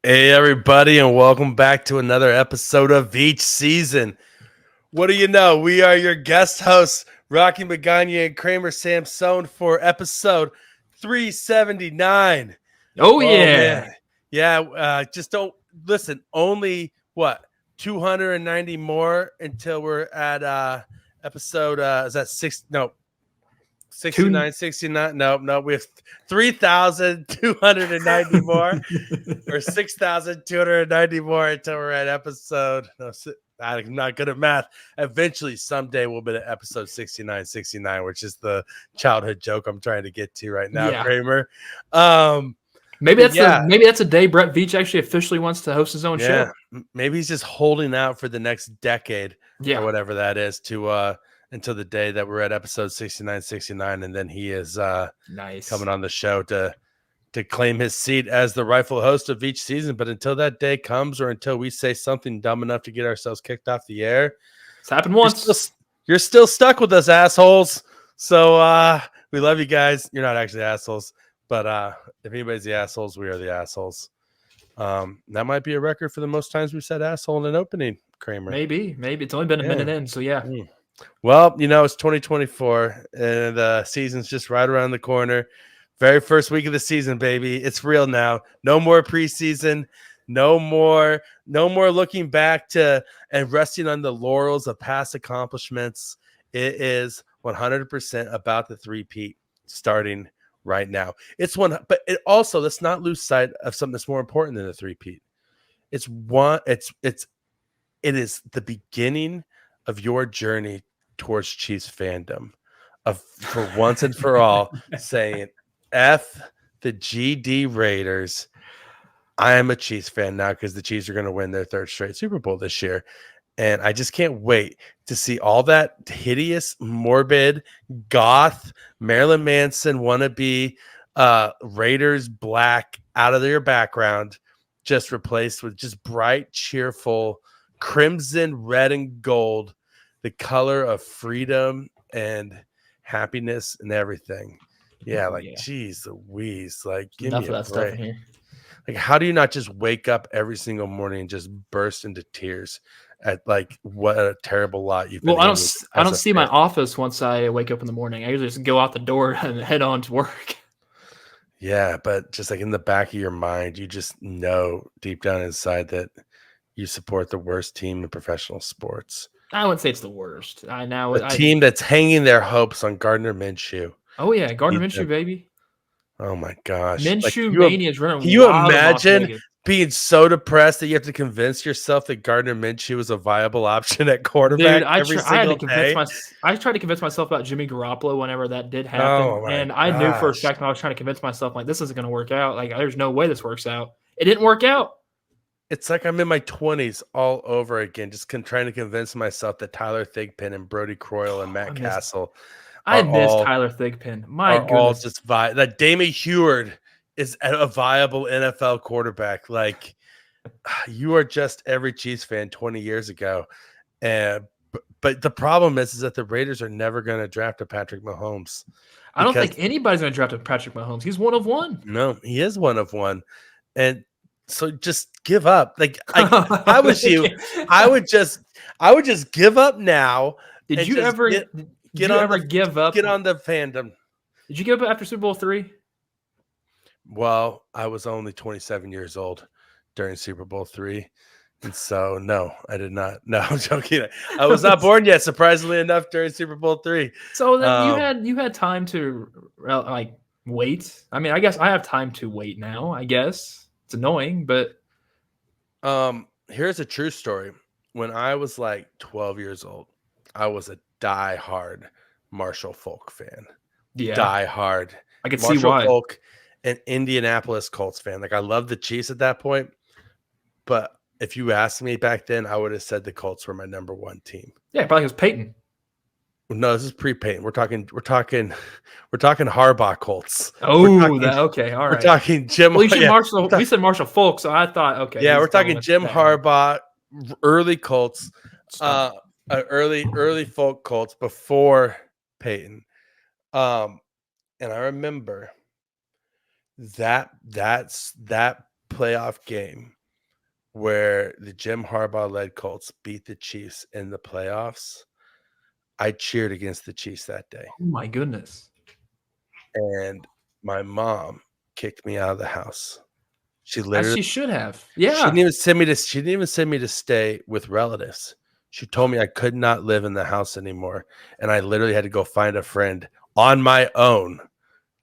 Hey, everybody, and welcome back to another episode of Veach Season. What do you know? We are your guest hosts, Rocky Magaña and Kramer Sansone, for episode 379. Oh, Oh, yeah. man. Yeah, just don't listen. Only, 290 more until we're at episode, is that six? No, 69, 69. No, we have 3,290 more. Or 6,290 more until we're at episode. No, I'm not good at math. Eventually, someday we'll be at episode 69, which is the childhood joke I'm trying to get to right now, Yeah. Kramer. Maybe that's a day Brett Veach actually officially wants to host his own show. Maybe he's just holding out for the next decade Yeah. or whatever that is to until the day that we're at episode 69, and then he is nice coming on the show to claim his seat as the rightful host of each season. But until that day comes, or until we say something dumb enough to get ourselves kicked off the air, it's happened once. You're still stuck with us, assholes. So we love you guys. You're not actually assholes, but if anybody's the assholes, we are the assholes. That might be a record for the most times we've said asshole in an opening, Kramer. Maybe it's only been a minute in, so yeah. Well, it's 2024 and the season's just right around the corner. Very first week of the season, baby. It's real now. No more preseason. No more looking back to and resting on the laurels of past accomplishments. It is 100% about the three-peat starting right now. But it also, let's not lose sight of something that's more important than the three-peat. It is the beginning of your journey towards Chiefs fandom, of for once and for all saying, F the GD Raiders. I am a Chiefs fan now because the Chiefs are going to win their third straight Super Bowl this year. And I just can't wait to see all that hideous, morbid, goth, Marilyn Manson wannabe Raiders black out of their background, just replaced with just bright, cheerful, crimson, red, and gold, the color of freedom and happiness and everything. Yeah, geez Louise, give enough me of that stuff in break. here. How do you not just wake up every single morning and just burst into tears at what a terrible lot you've been? Well, I don't see my office once I wake up in the morning. I usually just go out the door and head on to work. Yeah, but just in the back of your mind, you just know deep down inside that you support the worst team in professional sports. I wouldn't say it's the worst. A team that's hanging their hopes on Gardner Minshew. Oh yeah, Gardner Minshew, baby. Oh my gosh. Minshew mania is running. Can you imagine being so depressed that you have to convince yourself that Gardner Minshew is a viable option at quarterback? Dude, I tried to convince myself about Jimmy Garoppolo whenever that did happen. And I knew for a fact I was trying to convince myself, this isn't going to work out. There's no way this works out. It didn't work out. It's like I'm in my 20s all over again, just trying to convince myself that Tyler Thigpen and Brody Croyle and Matt Castle. I miss Tyler Thigpen. My goodness. All just that Damon Heward is a viable NFL quarterback. You are just every Chiefs fan 20 years ago. But the problem is that the Raiders are never going to draft a Patrick Mahomes. I don't think anybody's going to draft a Patrick Mahomes. He's one of one. No, he is one of one. And so just give up. I was you, I would just give up now. Did you ever give up? Get on the fandom. Did you give up after Super Bowl III? Well, I was only 27 years old during Super Bowl III. And so, no, I did not. No, I'm joking. I was not born yet, surprisingly enough, during Super Bowl III. So then you had time to wait. I mean, I guess I have time to wait now, I guess. It's annoying, but here's a true story. When I was 12 years old, I was a die-hard Marshall Faulk fan. Yeah. Die-hard. I could see why. Marshall Faulk, an Indianapolis Colts fan. I loved the Chiefs at that point, but if you asked me back then, I would have said the Colts were my number one team. Yeah, probably because Peyton. No, this is pre-Peyton. We're talking Harbaugh Colts. Okay, all right. We're talking Jim. Well, we said Marshall Faulk, so I thought, okay. Yeah, we're talking Jim Harbaugh, early Colts, early Faulk Colts before Peyton. And I remember that playoff game where the Jim Harbaugh-led Colts beat the Chiefs in the playoffs, I cheered against the Chiefs that day. Oh, my goodness. And my mom kicked me out of the house. She As literally she should have. Yeah. She didn't even send me to stay with relatives. She told me I could not live in the house anymore, and I literally had to go find a friend on my own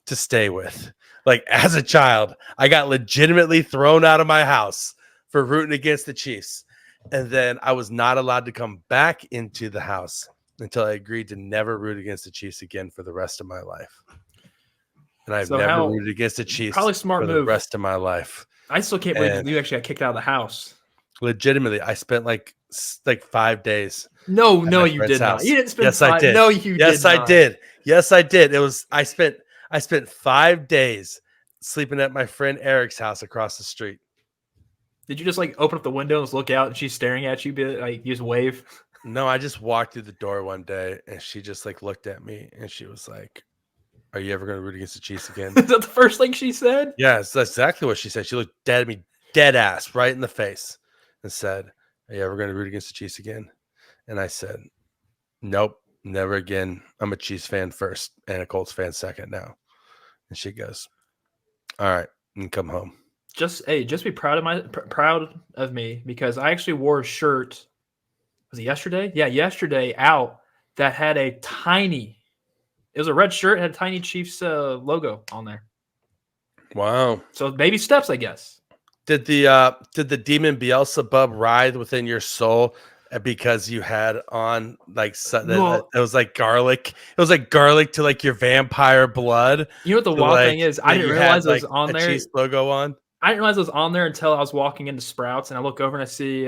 to stay with. Like, as a child, I got legitimately thrown out of my house for rooting against the Chiefs. And then I was not allowed to come back into the house until I agreed to never root against the Chiefs again for the rest of my life. And I've never rooted against the Chiefs probably smart for move. the rest of my life. I still can't believe you actually got kicked out of the house. Legitimately, I spent like 5 days. No, you did not. You didn't spend yes, I did. No, you yes, did not. I did. Yes, I did. It was I spent 5 days sleeping at my friend Eric's house across the street. Did you just like open up the window and just look out and she's staring at you, like you just wave? No, I just walked through the door one day and she just like looked at me and she was like, "Are you ever going to root against the Chiefs again?" Is that the first thing she said? Yes, that's exactly what she said. She looked dead at me, dead ass, right in the face, and said, "Are you ever going to root against the Chiefs again?" And I said, "Nope, never again. I'm a Chiefs fan first and a Colts fan second now." And she goes, "All right, and come home." Just be proud of me because I actually wore a shirt. Was it yesterday? Yeah, yesterday out that had a tiny. It was a red shirt, had a tiny Chiefs logo on there. Wow. So baby steps, I guess. Did the demon Beelzebub ride within your soul because you had on like it was like garlic? It was like garlic to like your vampire blood. You know what the wild thing is? I didn't realize it was on there. Chiefs logo on. I didn't realize it was on there until I was walking into Sprouts and I look over and I see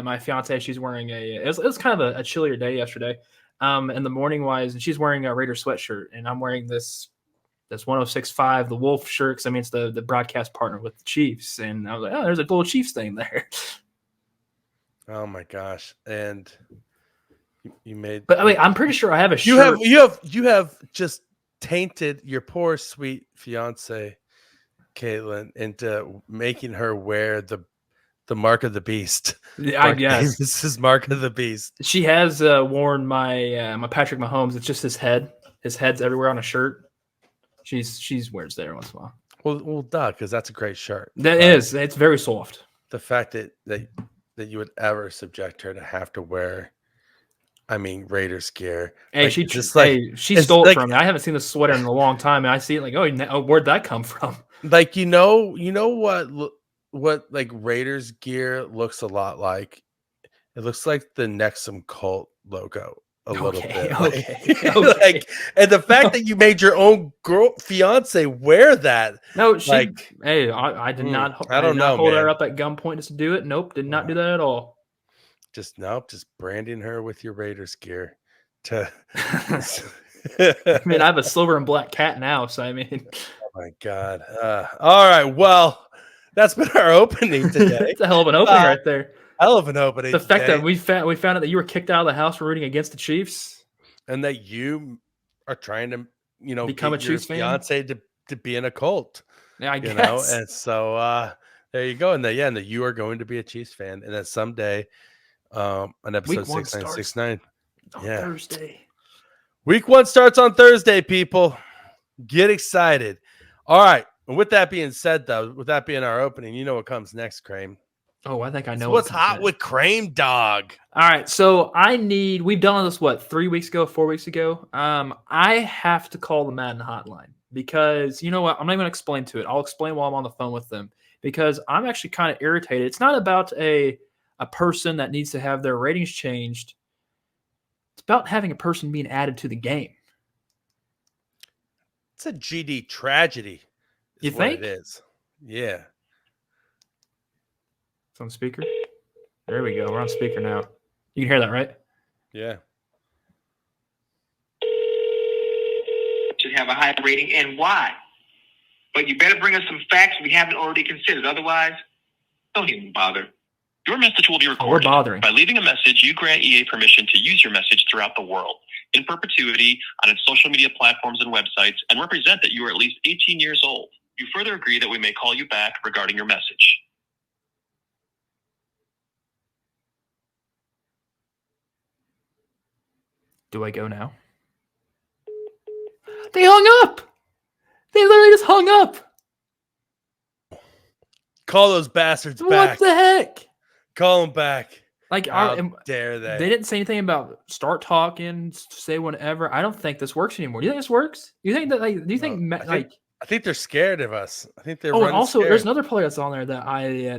my fiance. She's wearing it was kind of a chillier day yesterday, in the morning wise, and she's wearing a Raider sweatshirt, and I'm wearing this 106.5, the Wolf shirt, because I mean it's the broadcast partner with the Chiefs, and I was like, oh, there's a little Chiefs thing there. Oh my gosh! And you made. But I mean, I'm pretty sure I have a shirt. You have just tainted your poor sweet fiance, Caitlin, into making her wear the mark of the beast. I guess this is mark of the beast. She has worn my Patrick Mahomes. It's just his head. His head's everywhere on a shirt. She's wears there once in a while. Well, duh, because that's a great shirt. It's very soft. The fact that you would ever subject her to have to wear, I mean, Raiders gear. Hey, she stole it from me. I haven't seen the sweater in a long time, and I see it like, oh, where'd that come from? Like you know what like Raiders gear looks a lot like. It looks like the Nexum Cult logo. A little bit. Okay. Like, and the fact that you made your own fiance wear that. No, I did not. I don't know. Hold her up at gunpoint just to do it. Nope, did not do that at all. Just branding her with your Raiders gear. I mean, I have a silver and black cat now, so I mean. Oh my God! All right, well, that's been our opening today. It's a hell of an opening right there. Hell of an opening. The fact that we found out that you were kicked out of the house for rooting against the Chiefs, and that you are trying to, become a Chiefs fan, fiance to be in a cult. Yeah, I guess. And so there you go. And that you are going to be a Chiefs fan, and that someday, on episode 6969, on Thursday. Week 1 starts on Thursday. People, get excited! All right. And with that being said, though, with that being our opening, you know what comes next, Krame. Oh, I think I know. So what's hot with Krame, dog? All right, so we've done this 3 weeks ago, 4 weeks ago. I have to call the Madden Hotline because you know what? I'm not even gonna explain to it. I'll explain while I'm on the phone with them because I'm actually kind of irritated. It's not about a person that needs to have their ratings changed. It's about having a person being added to the game. It's a GD tragedy. You think it is? Yeah. On speaker. There we go. We're on speaker now. You can hear that, right? Yeah. Should have a high rating and why. But you better bring us some facts we haven't already considered. Otherwise, don't even bother. Your message will be recorded. We're bothering. By leaving a message, you grant EA permission to use your message throughout the world, in perpetuity, on its social media platforms and websites, and represent that you are at least 18 years old. You further agree that we may call you back regarding your message. Do I go now? They hung up. They literally just hung up. Call those bastards What back. the heck? Call them back. Like, How dare they? They didn't say anything about start talking, say whenever. I don't think this works anymore. Do you think this works? Do you think that, like, do you think, I think they're scared of us. I think they're. Oh, and also, scared. there's another player that's on there that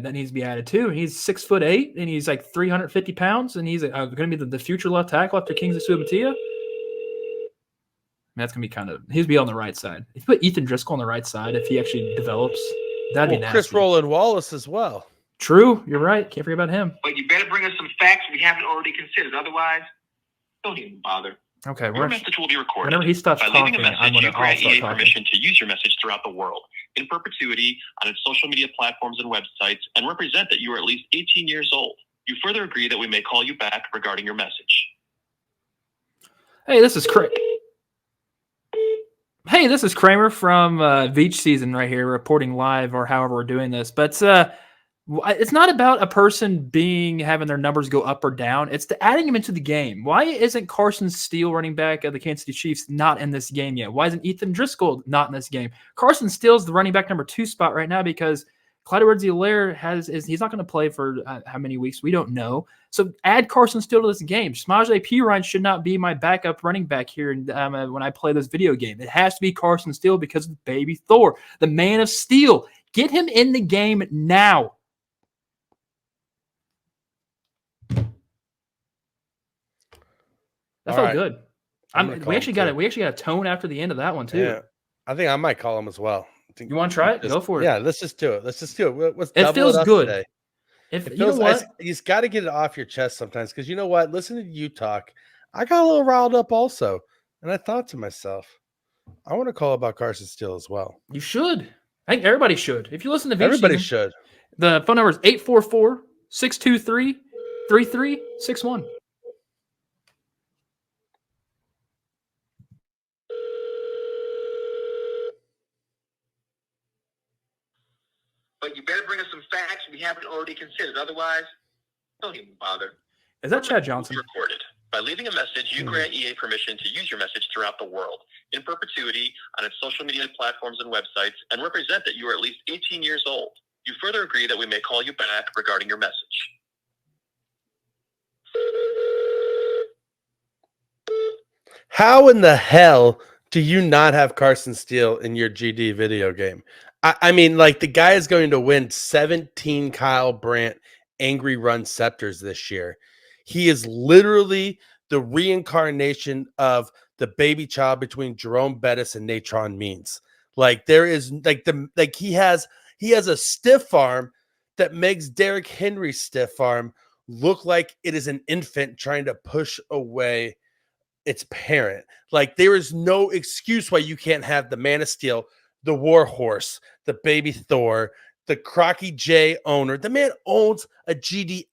that needs to be added too. He's 6'8" and he's like 350 pounds, and he's going to be the future left tackle after Kingsley Suamataia. That's going to be he's be on the right side. If you put Ethan Driscoll on the right side, if he actually develops, that'd be nasty. Chris Rowland Wallace as well. True, you're right. Can't forget about him. But you better bring us some facts we haven't already considered. Otherwise, don't even bother. Okay, Your message will be recorded. Whenever he stops By talking, leaving a I'm message, going you to grant start EA talking. permission to use your message throughout the world, in perpetuity, on its social media platforms and websites, and represent that you are at least 18 years old. You further agree that we may call you back regarding your message. Hey, this is Kramer. Hey, this is Kramer from Veach season right here, reporting live or however we're doing this. But it's not about a person having their numbers go up or down. It's adding them into the game. Why isn't Carson Steele, running back of the Kansas City Chiefs, not in this game yet? Why isn't Ethan Driscoll not in this game? Carson Steele's the running back number 2 spot right now because Clyde Edwards-Helaire he's not going to play for how many weeks? We don't know. So add Carson Steele to this game. Samaje Perine should not be my backup running back here when I play this video game. It has to be Carson Steele because of baby Thor, the man of steel. Get him in the game now. That felt good. We actually got a tone after the end of that one too. Yeah. I think I might call him as well. You want to try it? Go for it. Yeah, let's just do it. It feels good. Today. If it you know what, you just got to get it off your chest sometimes because you know what? Listening to you talk, I got a little riled up also, and I thought to myself, I want to call about Carson Steele as well. You should. I think everybody should. If you listen to Veach everybody season, should. The phone number is 844-623-3361. But you better bring us some facts we haven't already considered. Otherwise, don't even bother. Is that Chad Johnson? Recorded. By leaving a message, you grant EA permission to use your message throughout the world, in perpetuity, on its social media platforms and websites, and represent that you are at least 18 years old. You further agree that we may call you back regarding your message. How in the hell do you not have Carson Steele in your GD video game? I mean, like, the guy is going to win 17 Kyle Brandt Angry Run Scepters this year. He is literally the reincarnation of the baby child between Jerome Bettis and Natron Means. Like, there is he has a stiff arm that makes Derrick Henry's stiff arm look like it is an infant trying to push away its parent. Like, there is no excuse why you can't have the Man of Steel, the War Horse, the baby Thor, the Crocky J owner. The man owns a GD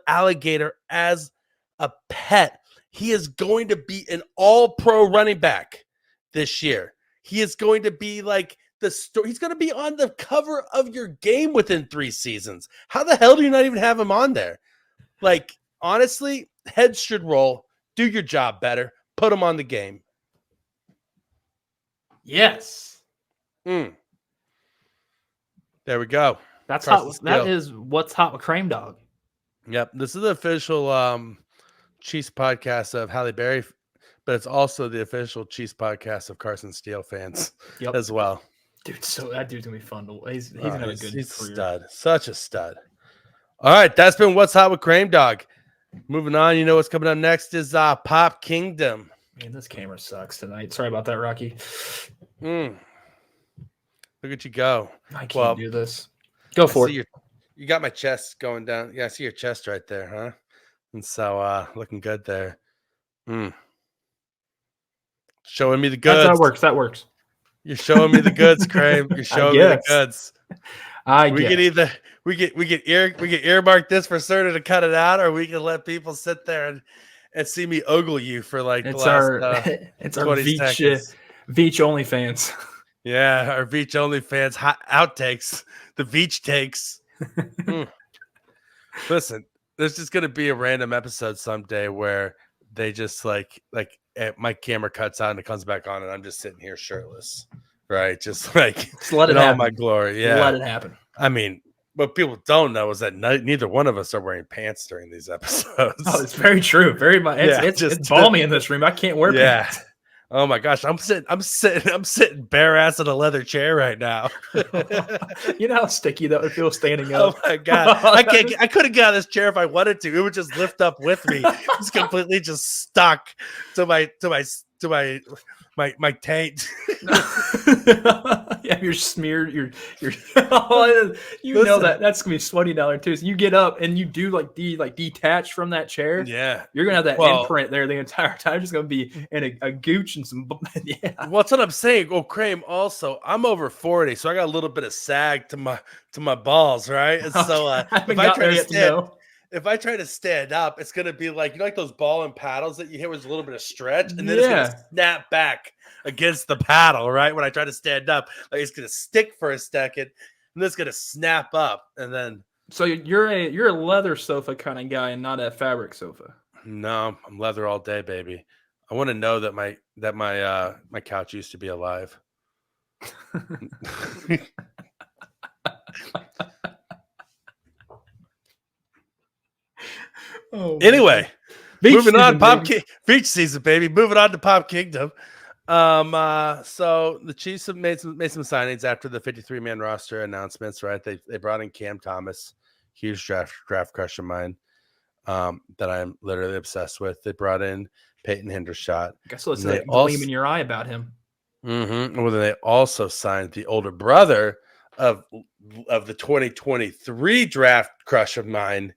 alligator as a pet. He is going to be an all-pro running back this year. He is going to be like he's going to be on the cover of your game within 3 seasons. How the hell do you not even have him on there? Like, honestly, heads should roll. Do your job better. Put him on the game. Yes. There we go. That's hot. That is what's hot with Krame Dog. Yep. This is the official Chiefs podcast of Halle Berry, but it's also the official Chiefs podcast of Carson Steele fans as well. Dude, that dude's gonna be fun. He's gonna have a good career. Stud. Such a stud. All right, that's been What's Hot with Krame Dog. Moving on, you know what's coming up next is Pop Kingdom. Man, this camera sucks tonight. Sorry about that, Rocky. Look at you go. I can't do this. Go for it. You got my chest going down. Yeah, I see your chest right there, huh? And so looking good there. Showing me the goods. That works. You're showing me the goods, Krame. You're showing me the goods. We can earmark this for Serta to cut it out, or we can let people sit there and see me ogle you for like it's the last it's our 20 Veach, seconds. Veach OnlyFans. Yeah, our Veach OnlyFans outtakes, the Veach takes. Listen, there's just gonna be a random episode someday where they just my camera cuts out and it comes back on, and I'm just sitting here shirtless, right? Just Just let it in all happen. my glory. Yeah, Let it happen. I mean, what people don't know is that neither one of us are wearing pants during these episodes. Oh, it's very true. Very much. It's balmy in this room. I can't wear pants. Oh my gosh, I'm sitting bare ass in a leather chair right now. You know how sticky that would feel standing up. Oh my god, I couldn't get out of this chair if I wanted to. It would just lift up with me. It's completely just stuck to my taint. Yeah, you're smeared. You're know that's gonna be sweaty down there too. So you get up and you do detach from that chair. Yeah, you're gonna have that imprint there the entire time. It's just gonna be in a gooch and some. Yeah, well, that's what I'm saying. Oh, Krame. Also, I'm over 40, so I got a little bit of sag to my balls, right? And so if I try to stand up, it's gonna be like those ball and paddles that you hit with a little bit of stretch, and then it's gonna snap back against the paddle, right? When I try to stand up, like it's gonna stick for a second, and then it's gonna snap up, and then. So you're a leather sofa kind of guy, and not a fabric sofa. No, I'm leather all day, baby. I want to know that my couch used to be alive. Anyway, moving on, Veach season, baby. Moving on to Pop Kingdom. So the Chiefs have made some signings after the 53-man roster announcements, right? They brought in Cam Thomas, huge draft crush of mine, that I'm literally obsessed with. They brought in Peyton Hendershot. I guess let's say gleam in your eye about him. Mm-hmm. Well, then they also signed the older brother of the 2023 draft crush of mine,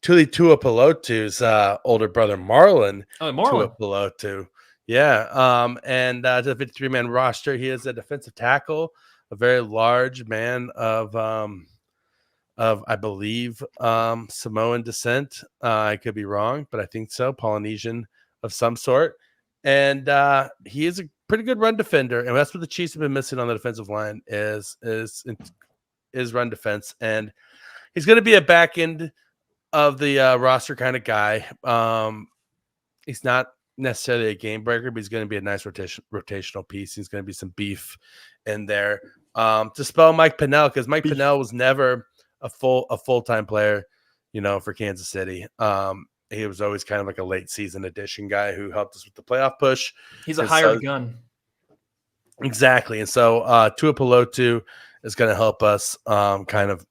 Tuli Tuipulotu's older brother Marlon. Oh, Marlon Tuipulotu. Yeah. And to the 53-man roster, he is a defensive tackle, a very large man of I believe Samoan descent. I could be wrong, but I think so. Polynesian of some sort. And he is a pretty good run defender, and that's what the Chiefs have been missing on the defensive line is run defense. And he's going to be a back end of the roster kind of guy. He's not necessarily a game breaker, but he's going to be a nice rotational piece. He's going to be some beef in there to spell Mike Pennell, because Mike Pennell was never a full-time player, for Kansas City. He was always kind of like a late season addition guy who helped us with the playoff push. He's a hired gun. Exactly. And so Tuipulotu is going to help us kind of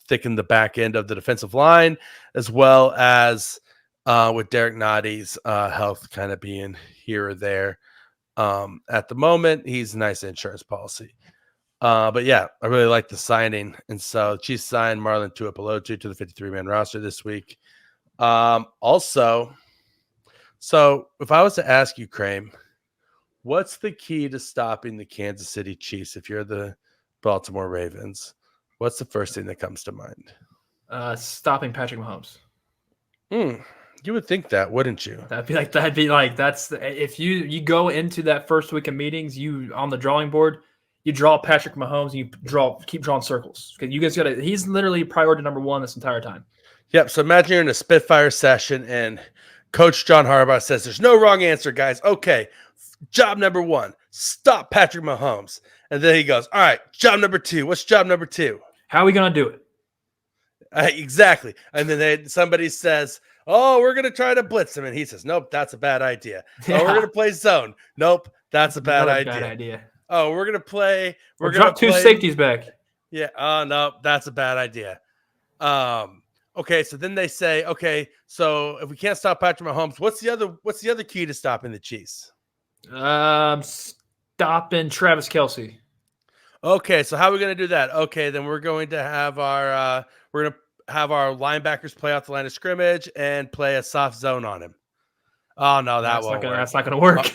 thicken the back end of the defensive line, as well as with Derek Notty's health kind of being here or there. At the moment, he's a nice insurance policy. But yeah, I really like the signing. And so Chiefs signed Marlon Tuipulotu to the 53-man roster this week. Also, so if I was to ask you, Krame, what's the key to stopping the Kansas City Chiefs if you're the Baltimore Ravens? What's the first thing that comes to mind? Stopping Patrick Mahomes. You would think that, wouldn't you? That'd be like if you go into that first week of meetings, you on the drawing board, you draw Patrick Mahomes, and you keep drawing circles, because you guys he's literally priority number one this entire time. Yep. So imagine you're in a Spitfire session and Coach John Harbaugh says, "There's no wrong answer, guys. Okay, job number one, stop Patrick Mahomes." And then he goes, "All right, job number two. What's job number two? How are we going to do it?" Exactly. And then somebody says, "Oh, we're going to try to blitz him." And he says, "Nope, that's a bad idea." Yeah. "Oh, we're going to play zone." "Nope, that's a bad idea. "Oh, we're going to play. We're going to drop two safeties back." "Yeah. Oh, no, that's a bad idea." Okay, so then they say, "Okay, so if we can't stop Patrick Mahomes, what's the other key to stopping the Chiefs?" Stopping Travis Kelce. Okay, so how are we going to do that? Okay, then we're going to have our linebackers play off the line of scrimmage and play a soft zone on him. Oh no, that's not going to work.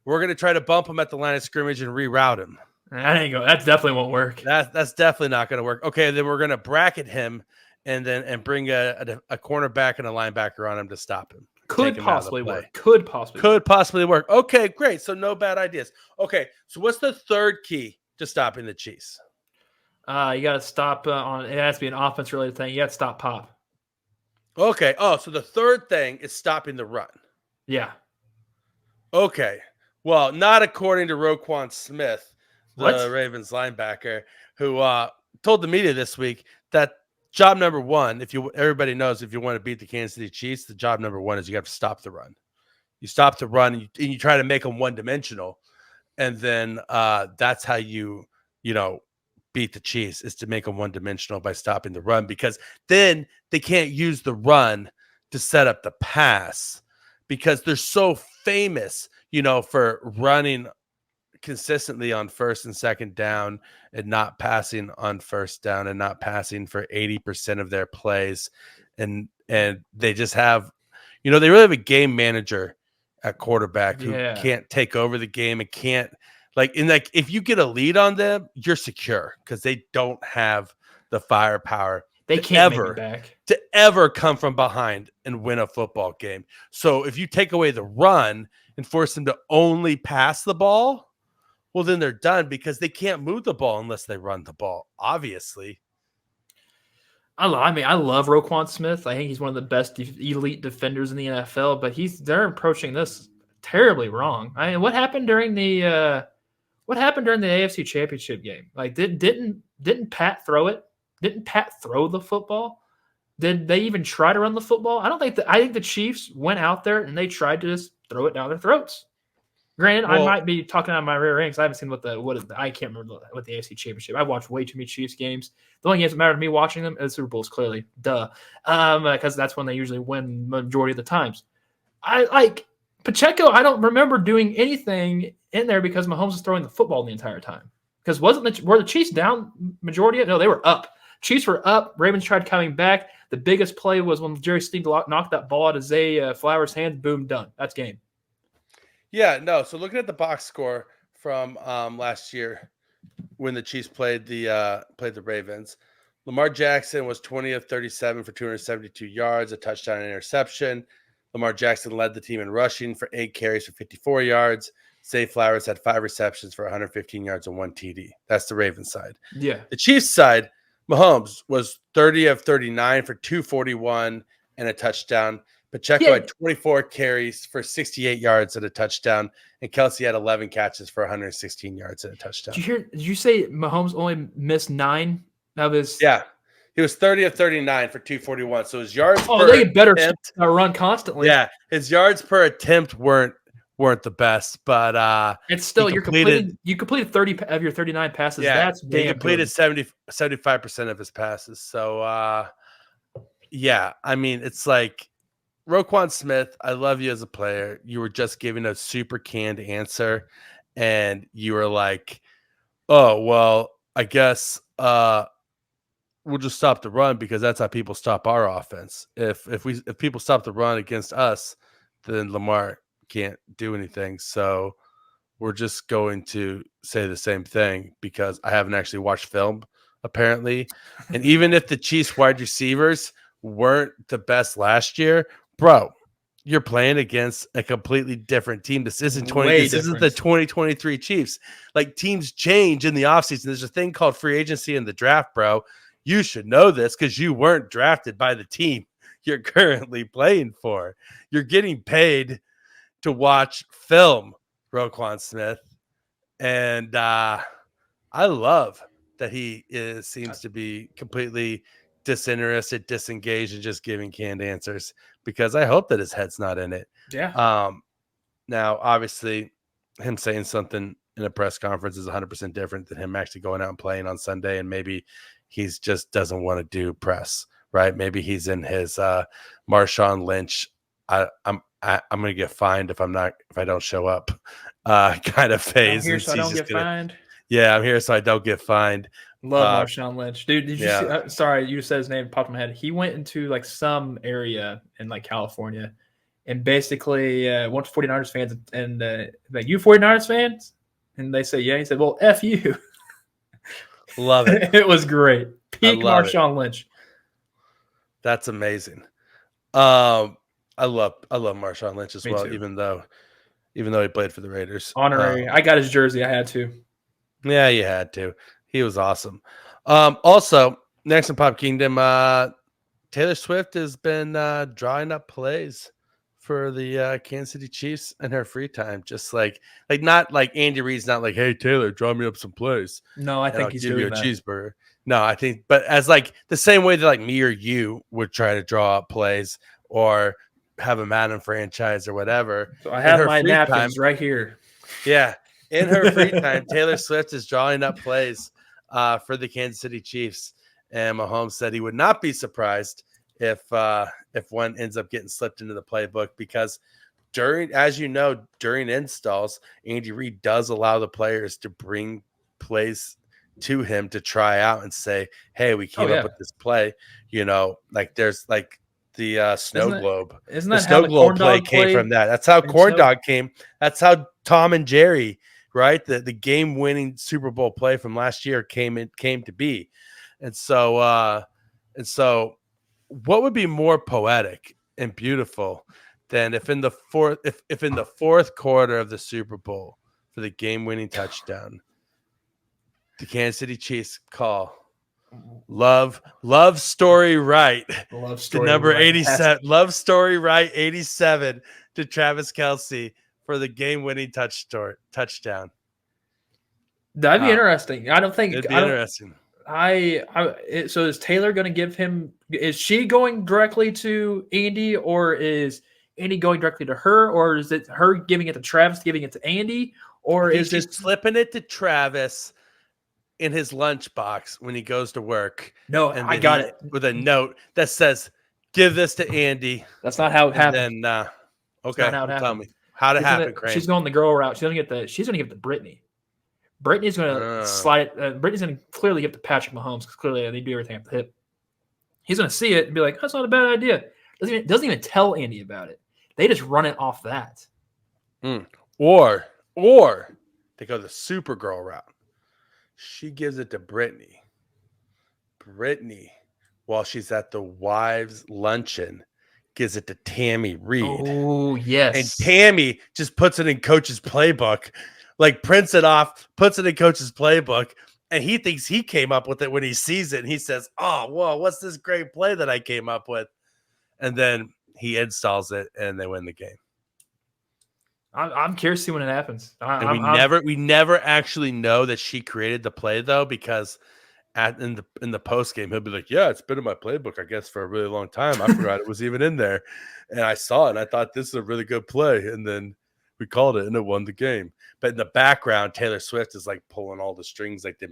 We're going to try to bump him at the line of scrimmage and reroute him. That definitely won't work. That's definitely not going to work. Okay, then we're going to bracket him and bring a cornerback and a linebacker on him to stop him. Could take him out of the possibly play. work. Could possibly work. Could possibly work. Okay, great. So no bad ideas. Okay, so what's the third key to stopping the Chiefs? You got to stop on. It has to be an offense related thing. You got to stop Pop. Okay. Oh, so the third thing is stopping the run. Yeah. Okay. Well, not according to Roquan Smith, the What? Ravens linebacker, who told the media this week that job number one, everybody knows if you want to beat the Kansas City Chiefs, the job number one is you have to stop the run. You stop the run and you try to make them one-dimensional, and then that's how you beat the Chiefs, is to make them one-dimensional by stopping the run, because then they can't use the run to set up the pass, because they're so famous, for running consistently on first and second down and not passing on first down and not passing for 80% of their plays. And they just have, they really have a game manager at quarterback who can't take over the game and can't if you get a lead on them, you're secure because they don't have the firepower They can't make it back. to ever come from behind and win a football game. So if you take away the run and force them to only pass the ball, well, then they're done because they can't move the ball unless they run the ball, obviously. I love Roquan Smith. I think he's one of the best elite defenders in the NFL, but they're approaching this terribly wrong. I mean, what happened during the AFC Championship game? Like, didn't Pat throw it? Didn't Pat throw the football? Did they even try to run the football? I think the Chiefs went out there and they tried to just throw it down their throats. Granted, I might be talking out of my rear ends. I haven't seen I can't remember what the AFC Championship. I've watched way too many Chiefs games. The only games that matter to me watching them is the Super Bowls, clearly. Duh. Because that's when they usually win majority of the times. I like Pacheco. I don't remember doing anything in there because Mahomes was throwing the football the entire time. Because were the Chiefs down majority of it? No, they were up. Chiefs were up. Ravens tried coming back. The biggest play was when Jerry Sneed knocked that ball out of Zay Flowers' hands. Boom, done. That's game. Yeah, no. So looking at the box score from last year when the Chiefs played the Ravens, Lamar Jackson was 20 of 37 for 272 yards, a touchdown and interception. Lamar Jackson led the team in rushing for 8 carries for 54 yards. Zay Flowers had 5 receptions for 115 yards and 1 TD. That's the Ravens side. Yeah. The Chiefs side, Mahomes was 30 of 39 for 241 and a touchdown. Pacheco had 24 carries for 68 yards and a touchdown, and Kelsey had 11 catches for 116 yards and a touchdown. Did you say Mahomes only missed 9 of his? Yeah, he was 30 of 39 for 241. So his yards they get better run constantly. Yeah, his yards per attempt weren't the best, but it's still you completed 30 of your 39 passes. Yeah, that's damn he completed good. 75% of his passes. So yeah, I mean, it's like Roquan Smith, I love you as a player. You were just giving a super canned answer, and you were like, "Oh, well, I guess we'll just stop the run because that's how people stop our offense. If people stop the run against us, then Lamar can't do anything. So we're just going to say the same thing because I haven't actually watched film, apparently. And even if the Chiefs wide receivers weren't the best last year, bro, you're playing against a completely different team. This isn't This isn't the 2023 Chiefs. Like, teams change in the offseason. There's a thing called free agency in the draft, bro. You should know this because you weren't drafted by the team you're currently playing for. You're getting paid to watch film, Roquan Smith. And I love that he seems to be completely disinterested, disengaged, and just giving canned answers, because I hope that his head's not in it. Yeah. Now, obviously, him saying something in a press conference is 100% different than him actually going out and playing on Sunday, and maybe he's just doesn't want to do press, right? Maybe he's in his Marshawn Lynch, I'm going to get fined if I don't show up kind of phase. I'm here so I don't get fined. Yeah, I'm here so I don't get fined. Love Marshawn Lynch. Dude, did you see, sorry, you said his name, popped in my head. He went into like some area in like California and basically went to 49ers fans and like, you 49ers fans? And they say, yeah. He said, well, F you. Love it. It was great. Peak Marshawn Lynch. That's amazing. I love Marshawn Lynch as Me well, too. even though he played for the Raiders. Honorary. I got his jersey. I had to. Yeah, you had to. He was awesome. Also, next in Pop Kingdom, Taylor Swift has been drawing up plays for the Kansas City Chiefs in her free time. Just like not like Andy Reid's not like, hey Taylor, draw me up some plays. No, I And I'll think he's give you doing a that. cheeseburger. No, I think, but as like the same way that like me or you would try to draw up plays or have a Madden franchise or whatever. So I in have her my free napkins time, right here. yeah, in her free time, Taylor Swift is drawing up plays for the Kansas City Chiefs. And Mahomes said he would not be surprised if one ends up getting slipped into the playbook because during installs, Andy Reid does allow the players to bring plays to him to try out and say, hey, we came up with this play. Like there's like the snow globe. Isn't The that how snow the globe corn play dog came played? from that. That's how in corn snow? dog came. That's how Tom and Jerry, right? The game winning Super Bowl play from last year came to be. And so what would be more poetic and beautiful than if in the fourth quarter of the Super Bowl for the game-winning touchdown, the Kansas City Chiefs call Love Story Right. Love The story. number right. 87. Love Story Right 87 to Travis Kelce for the game-winning touchdown. That'd be interesting. I don't think It'd be I don't. interesting. So is Taylor going to give him? Is she going directly to Andy, or is Andy going directly to her, or is it her giving it to Travis, giving it to Andy, or is She's it slipping it to Travis in his lunchbox when he goes to work? No, and I then got it. with a note that says, "Give this to Andy." That's not how it And happened. then, okay, not how it tell happened. me how it happened, Krame. She's going the girl route. She's going to give it to Brittany. Brittany's going to slide it. Brittany's going to clearly give it to Patrick Mahomes because clearly they do everything at the hip. He's going to see it and be like, "That's not a bad idea." Doesn't even tell Andy about it. They just run it off that. Or they go the Supergirl route. She gives it to Brittany. Brittany, while she's at the wives' luncheon, gives it to Tammy Reed. Oh, yes. And Tammy just puts it in Coach's playbook, like prints it off, puts it in Coach's playbook, and he thinks he came up with it when he sees it. And he says, "Oh, whoa, what's this great play that I came up with?" And then he installs it, and they win the game. I'm curious to see when it happens. We never actually know that she created the play though, because in the post game he'll be like, "Yeah, it's been in my playbook, I guess, for a really long time. I forgot it was even in there, and I saw it, and I thought this is a really good play, and then we called it, and it won the game." But in the background, Taylor Swift is like pulling all the strings, like the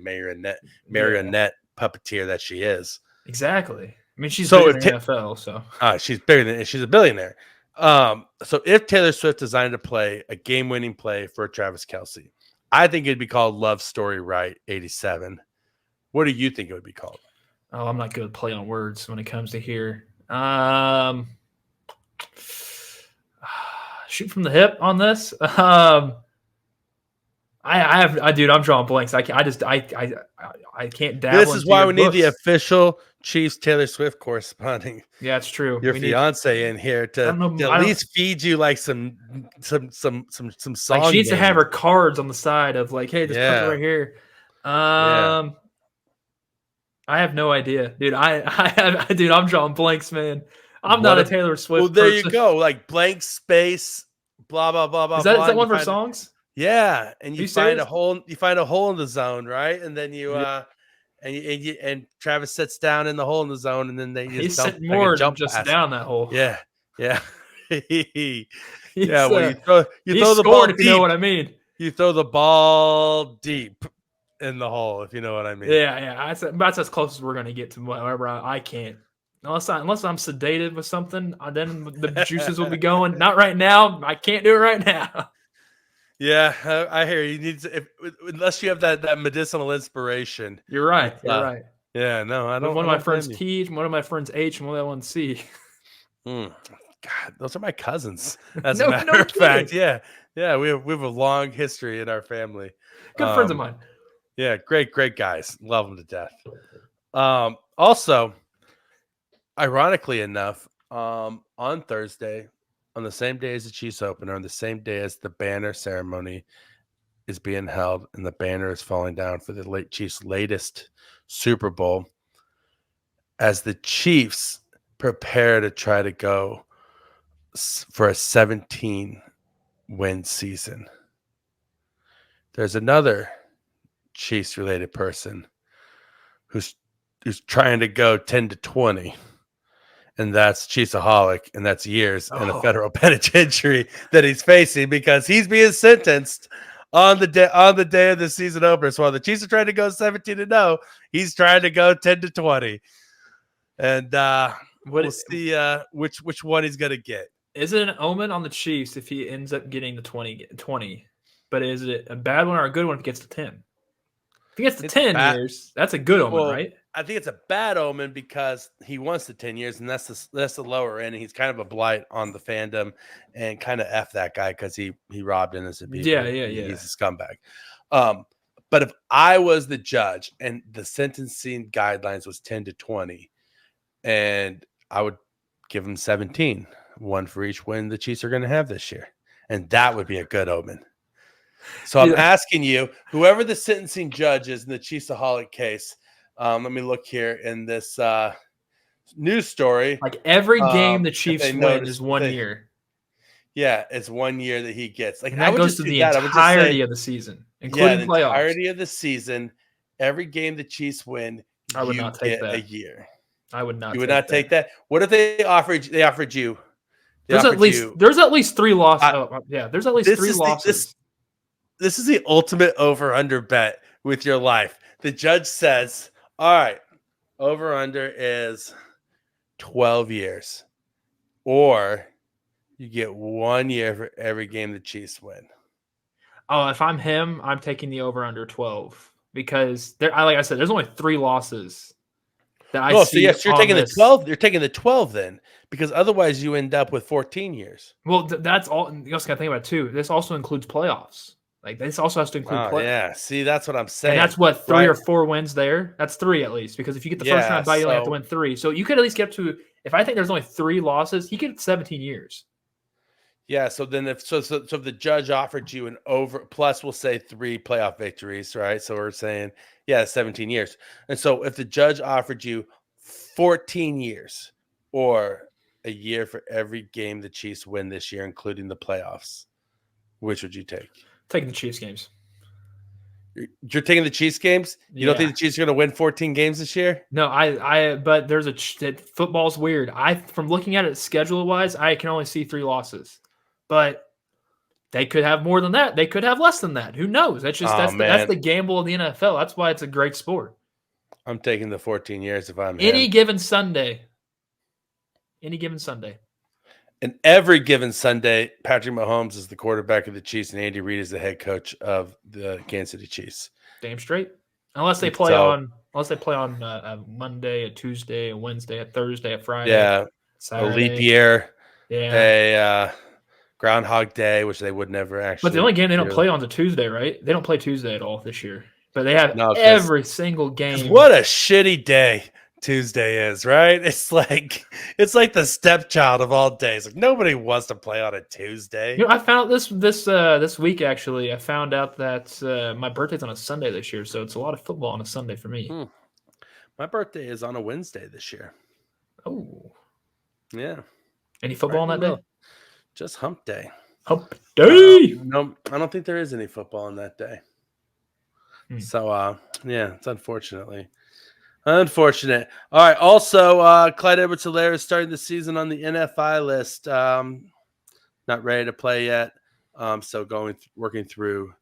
marionette puppeteer that she is. Exactly. I mean, she's So bigger than the NFL, so she's bigger than she's a billionaire. So if Taylor Swift designed to play a game-winning play for Travis Kelce, I think it'd be called Love Story Right 87. What do you think it would be called? Oh, I'm not good at play on words when it comes to here. Shoot from the hip on this. Dude, I'm drawing blanks. I can't dabble. This is why we need the books. official Chiefs Taylor Swift corresponding. Yeah, it's true. Your fiance in here to at least feed you like some song. Like she needs to have her cards on the side of like, hey, just put it right here. I have no idea, dude. I'm drawing blanks, man. I'm not a Taylor Swift. Well, there you go. Like blank space, blah blah blah blah. Is that one for songs? Yeah, and you find a hole. You find a hole in the zone, right? And then you and Travis sits down in the hole in the zone, and then he's sitting more than just down that hole. Yeah. Well, you throw the ball deep. If you know what I mean. You throw the ball deep in the hole, if you know what I mean. Yeah. That's as close as we're gonna get to whatever. I can't. Unless I'm sedated with something, then the juices will be going. Not right now. I can't do it right now. Yeah, I hear you. Need to, unless you have that medicinal inspiration. You're right. You're right. Yeah, no, I don't. One of my friends T, one of my friends H, and one of my ones C. God, those are my cousins. As a matter of fact, yeah, we have a long history in our family. Good friends of mine. Yeah, great guys. Love them to death. Also, ironically enough, on Thursday, on the same day as the Chiefs opener, on the same day as the banner ceremony is being held, and the banner is falling down for the late Chiefs' latest Super Bowl, as the Chiefs prepare to try to go for a 17-win season. There's another Chiefs-related person who's trying to go 10-20. And that's Chiefsaholic, and that's years in a federal penitentiary that he's facing because he's being sentenced on the day of the season opener. So while the Chiefs are trying to go 17-0, he's trying to go 10-20, and we'll see which one he's gonna get. Is it an omen on the Chiefs if he ends up getting the 20? But is it a bad one or a good one if he gets to 10? If he gets to 10 years, that's a good omen, right? I think it's a bad omen because he wants the 10 years, and that's the lower end. And he's kind of a blight on the fandom, and kind of F that guy because he robbed innocent people. Yeah. He's a scumbag. But if I was the judge and the sentencing guidelines was 10-20, and I would give him 17, one for each win the Chiefs are going to have this year, and that would be a good omen. So I'm asking you, whoever the sentencing judge is in the Chiefsaholic case, let me look here in this news story. Like every game the Chiefs win is 1 year. Yeah, it's 1 year that he gets. Like, and that goes to the entirety of the season, including playoffs. Entirety of the season. Every game the Chiefs win, I would not take that a year. I would not. You would not take that. What if they offered you? There's at least 3 losses. There's at least 3 losses. This is the ultimate over-under bet with your life. The judge says, all right, over-under is 12 years. Or you get 1 year for every game the Chiefs win. Oh, if I'm him, I'm taking the over-under 12. Because, like I said, there's only 3 losses that I see. So yes, you're taking the 12. You're taking the 12 then. Because otherwise you end up with 14 years. Well, that's all. You also got to think about it, too. This also includes playoffs. Like, this also has to include play. Yeah, see, that's what I'm saying. And that's what, 3 or 4 wins there? That's 3 at least. Because if you get the first round bye, you only have to win 3. So you could at least get to, if I think there's only 3 losses, he gets 17 years. Yeah, so then if the judge offered you an over, plus we'll say 3 playoff victories, right? So we're saying, 17 years. And so if the judge offered you 14 years or a year for every game the Chiefs win this year, including the playoffs, which would you take? Taking the Chiefs games. You're taking the Chiefs games? You don't think the Chiefs are going to win 14 games this year? No, but there's football's weird. From looking at it schedule wise, I can only see 3 losses, but they could have more than that. They could have less than that. Who knows? That's the gamble of the NFL. That's why it's a great sport. I'm taking the 14 years if I'm any given Sunday. And every given Sunday, Patrick Mahomes is the quarterback of the Chiefs, and Andy Reid is the head coach of the Kansas City Chiefs. Damn straight. Unless they play on a Monday, a Tuesday, a Wednesday, a Thursday, a Friday, Saturday. A leap year, a Groundhog Day, which they would never actually. But the only game they don't play on is a Tuesday, right? They don't play Tuesday at all this year. But they have every single game. What a shitty day Tuesday is, right? It's like the stepchild of all days. Like, nobody wants to play on a Tuesday. I found this week actually. I found out that my birthday's on a Sunday this year, so it's a lot of football on a Sunday for me. My birthday is on a Wednesday this year. Oh, yeah. Any football on that day? Just Hump Day. Hump Day. No, I don't think there is any football on that day. So it's unfortunate. All right. Also, Clyde Edwards-Helaire is starting the season on the NFI list. Not ready to play yet. So working through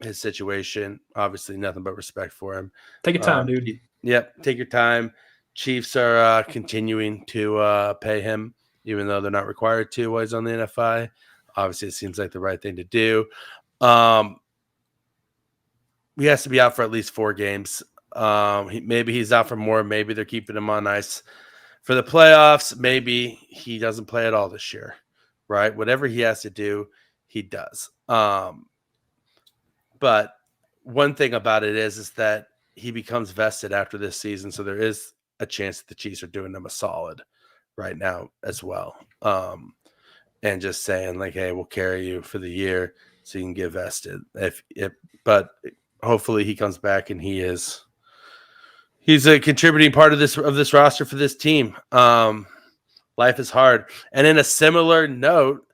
his situation. Obviously, nothing but respect for him. Take your time, dude. Yep. Take your time. Chiefs are continuing to pay him, even though they're not required to while he's on the NFI. Obviously, it seems like the right thing to do. He has to be out for at least 4 games. Maybe he's out for more. Maybe they're keeping him on ice for the playoffs. Maybe he doesn't play at all this year, right? Whatever he has to do, he does. But one thing about it is that he becomes vested after this season, so there is a chance that the Chiefs are doing him a solid, right now as well. And just saying like, hey, we'll carry you for the year so you can get vested. But hopefully he comes back and he's a contributing part of this roster for this team. Life is hard. And in a similar note,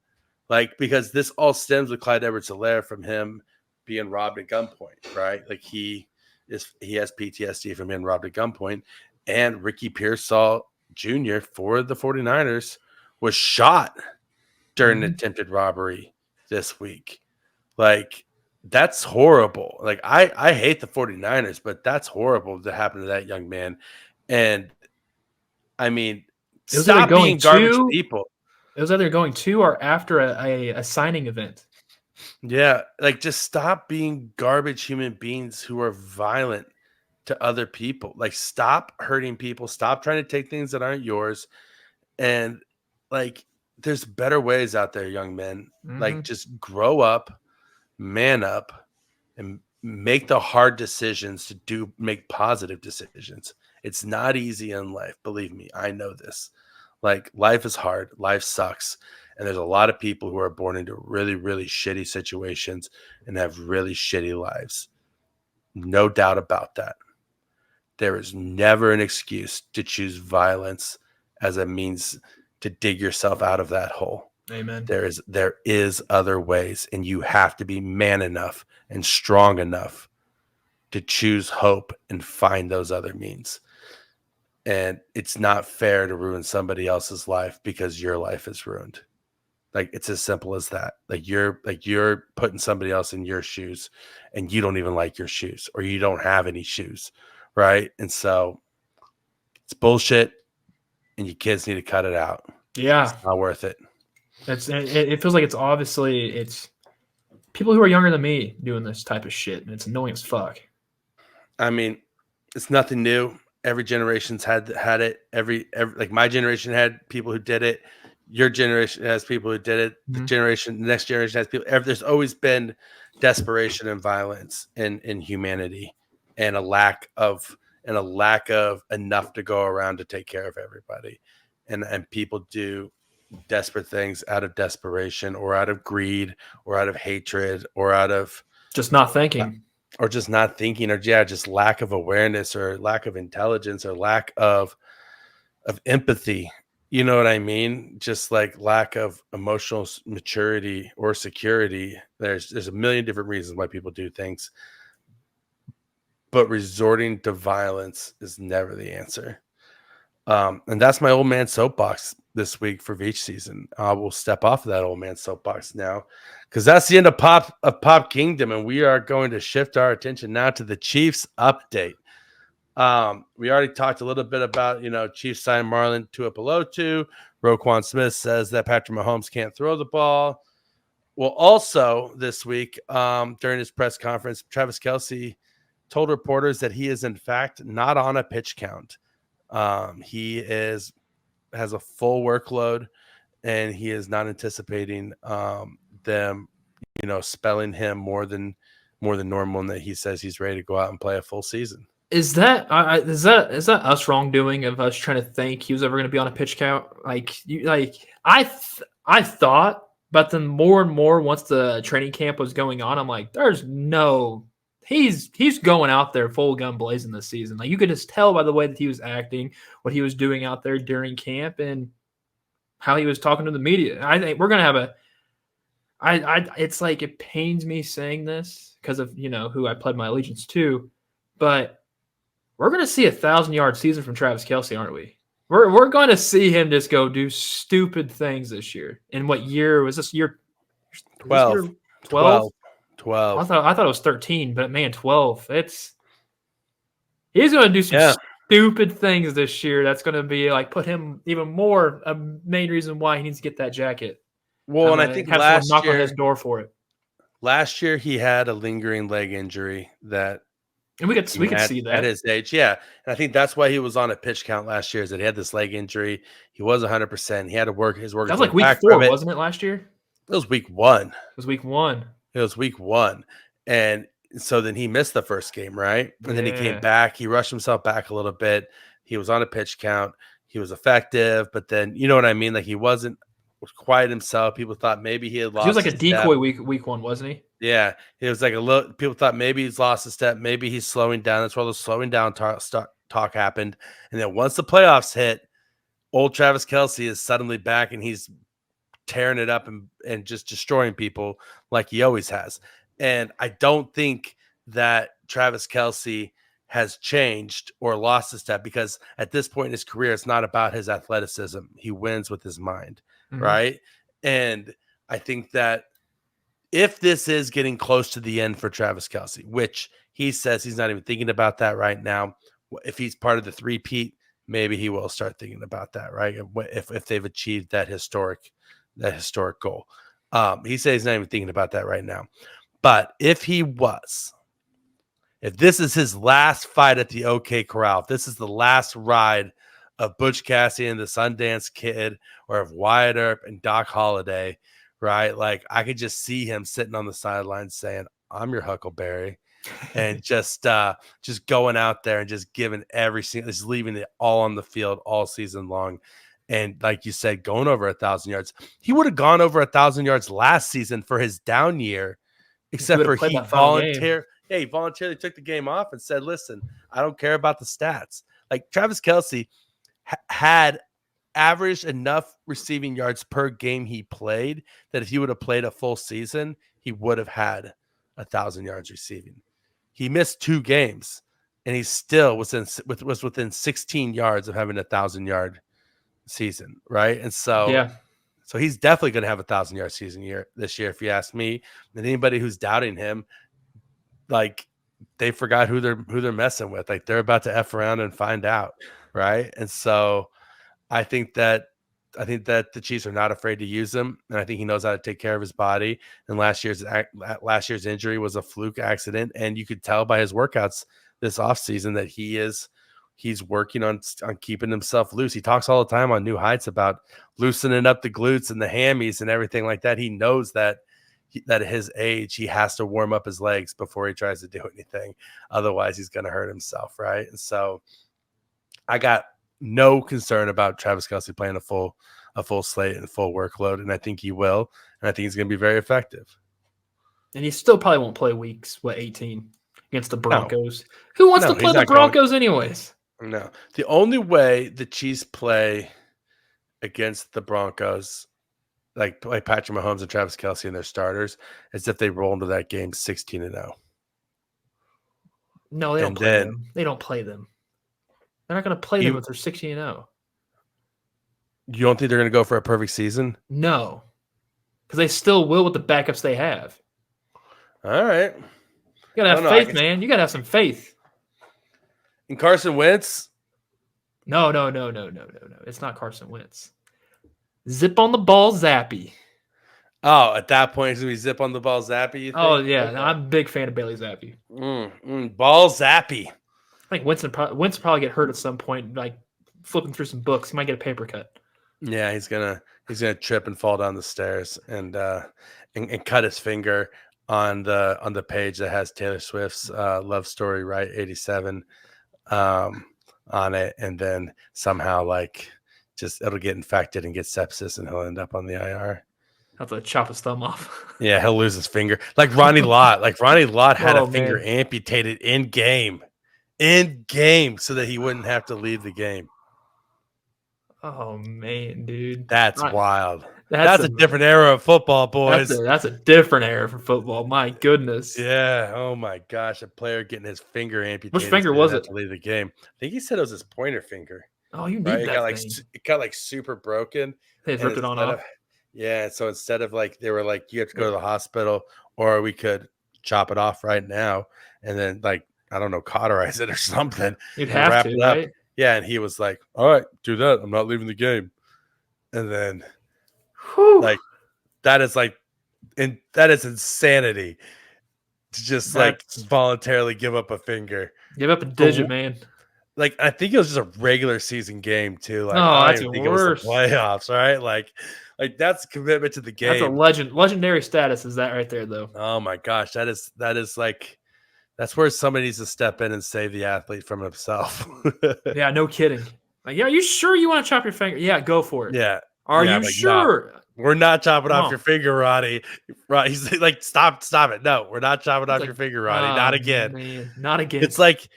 like, because this all stems with Clyde Edwards-Helaire from him being robbed at gunpoint, right? Like he has PTSD from being robbed at gunpoint. And Ricky Pearsall Jr. for the 49ers was shot during an attempted robbery this week. Like, that's horrible. Like, I hate the 49ers, but that's horrible to happen to that young man. And I mean, stop being garbage people. It was either going to or after a signing event. Yeah, like just stop being garbage human beings who are violent to other people. Like, stop hurting people. Stop trying to take things that aren't yours. And like, there's better ways out there, young men. Like, just grow up, man up, and make the hard decisions to make positive decisions. It's not easy in life. Believe me, I know this. Like, life is hard. Life sucks. And there's a lot of people who are born into really, really shitty situations and have really shitty lives. No doubt about that. There is never an excuse to choose violence as a means to dig yourself out of that hole. Amen. There is other ways, and you have to be man enough and strong enough to choose hope and find those other means. And it's not fair to ruin somebody else's life because your life is ruined. Like, it's as simple as that. You're putting somebody else in your shoes and you don't even like your shoes, or you don't have any shoes. Right. And so it's bullshit, and you kids need to cut it out. Yeah. It's not worth it. It feels like it's people who are younger than me doing this type of shit, and it's annoying as fuck. I mean, it's nothing new. Every generation's had it. Every like my generation had people who did it. Your generation has people who did it. The next generation has people. There's always been desperation and violence in humanity, and a lack of enough to go around to take care of everybody. And people do desperate things out of desperation, or out of greed, or out of hatred, or out of just not thinking. Or just just lack of awareness, or lack of intelligence, or lack of empathy. You know what I mean? Just like lack of emotional maturity or security. There's a million different reasons why people do things, but resorting to violence is never the answer. And that's my old man soapbox this week for Veach season. I will step off of that old man soapbox now, because that's the end of Pop Kingdom, and we are going to shift our attention now to the Chiefs update. We already talked a little bit about, Chiefs sign Marlon Tuipulotu. Roquan Smith says that Patrick Mahomes can't throw the ball. Well, also this week, during his press conference, Travis Kelce told reporters that he is in fact not on a pitch count. He has a full workload, and he is not anticipating them, spelling him more than normal, and that he says he's ready to go out and play a full season. Is that us wrongdoing of us trying to think he was ever going to be on a pitch count? I thought, but then more and more once the training camp was going on, I'm like, there's no. He's going out there full gun blazing this season. Like, you could just tell by the way that he was acting, what he was doing out there during camp, and how he was talking to the media. I think we're gonna have it's like, it pains me saying this because of who I pledged my allegiance to, but we're gonna see 1,000-yard season from Travis Kelce, aren't we? We're going to see him just go do stupid things this year. In what year was this year? 12. 12. I thought it was 13, but man, 12. He's going to do some stupid things this year. That's going to be like put him even more a main reason why he needs to get that jacket. Well, and I think last knock year, on his door for it. Last year he had a lingering leg injury that, and we could see that at his age. Yeah, and I think that's why he was on a pitch count last year. Is that he had this leg injury? He was 100%. He had to work his work. That was like week 4, wasn't it? Last year. It was week 1. It was week 1. It was week 1. And so then he missed the first game, right? And then he came back. He rushed himself back a little bit. He was on a pitch count. he was effective, but then you know what I mean? Like he wasn't quite himself. People thought maybe he had lost. He was like a his decoy step. week one, wasn't he? Yeah, he was like a little. People thought maybe he's lost a step. Maybe he's slowing down. That's where the slowing down talk happened. And then once the playoffs hit, old Travis Kelce is suddenly back, and he's tearing it up and just destroying people like he always has. And I don't think that Travis Kelce has changed or lost a step, because at this point in his career, it's not about his athleticism. He wins with his mind, right? And I think that if this is getting close to the end for Travis Kelce, which he says he's not even thinking about that right now, if he's part of the three-peat, maybe he will start thinking about that, right? If they've achieved that historic goal. He says he's not even thinking about that right now. But if this is his last fight at the OK Corral, if this is the last ride of Butch Cassidy and the Sundance Kid, or of Wyatt Earp and Doc Holliday, right? Like I could just see him sitting on the sidelines saying, "I'm your Huckleberry," and just going out there and just giving just leaving it all on the field all season long. And like you said, going over 1,000 yards. He would have gone over 1,000 yards last season for his down year, except for he voluntarily took the game off and said, "Listen, I don't care about the stats." Like Travis Kelce had averaged enough receiving yards per game he played that if he would have played a full season, he would have had 1,000 yards receiving. He missed 2 games, and he still was within 16 yards of having 1,000-yard season, right? And so he's definitely going to have 1,000-yard season this year, if you ask me. And anybody who's doubting him, like they forgot who they're messing with. Like they're about to F around and find out, right? And so I think that the Chiefs are not afraid to use him, and I think he knows how to take care of his body. And last year's injury was a fluke accident, and you could tell by his workouts this offseason that he's working on keeping himself loose. He talks all the time on New Heights about loosening up the glutes and the hammies and everything like that. He knows that at his age, he has to warm up his legs before he tries to do anything. Otherwise, he's going to hurt himself, right? And so I got no concern about Travis Kelce playing a full slate and full workload, and I think he will, and I think he's going to be very effective. And he still probably won't play weeks 18 against the Broncos. No. Who wants to play the Broncos anyways? No. The only way the Chiefs play against the Broncos, like Patrick Mahomes and Travis Kelce and their starters, is if they roll into that game 16-0. No, they don't play them. They don't play them. They're not going to play them if they're 16-0. You don't think they're going to go for a perfect season? No, because they still will with the backups they have. All right. You got to have faith, man. You got to have some faith. And Carson Wentz? No. It's not Carson Wentz. Zip on the ball, Zappy. Oh, at that point, it's going to be zip on the ball, Zappy, you think? Oh, yeah. Okay. No, I'm a big fan of Bailey Zappy. Ball Zappy. I think Wentz probably get hurt at some point, like flipping through some books. He might get a paper cut. Yeah, he's gonna trip and fall down the stairs and cut his finger on the page that has Taylor Swift's Love Story, right? 87 on it, and then somehow it'll get infected and get sepsis, and he'll end up on the IR. Have to chop his thumb off. Yeah, he'll lose his finger, like Ronnie Lott. Like Ronnie Lott had a finger amputated in game, so that he wouldn't have to leave the game. Oh man, dude, that's wild. That's a different era of football, boys. That's a different era for football. My goodness. Yeah. Oh my gosh, a player getting his finger amputated. Which finger was it? To leave the game. I think he said it was his pointer finger. Oh, you need that thing. It got super broken. They ripped it on off. Yeah. So instead of they were like, you have to go to the hospital, or we could chop it off right now, and then I don't know, cauterize it or something. You'd have to, right? Yeah, and he was like, "All right, do that. I'm not leaving the game." And then, that is insanity to just voluntarily give up a finger, give up a digit, man. I think it was just a regular season game too. That's worse. It was the playoffs, right? Like that's a commitment to the game. That's a legendary status. Is that right there, though? Oh my gosh, that is that's where somebody needs to step in and save the athlete from himself. Yeah, no kidding. Like, are you sure you want to chop your finger? Yeah, go for it. Yeah. Are Yeah, you like, sure? no, we're not chopping Come off on. your finger, Roddy. Right? He's like, stop it. No, we're not chopping off It's your like, finger, Roddy. Not oh, again. man, not again. It's like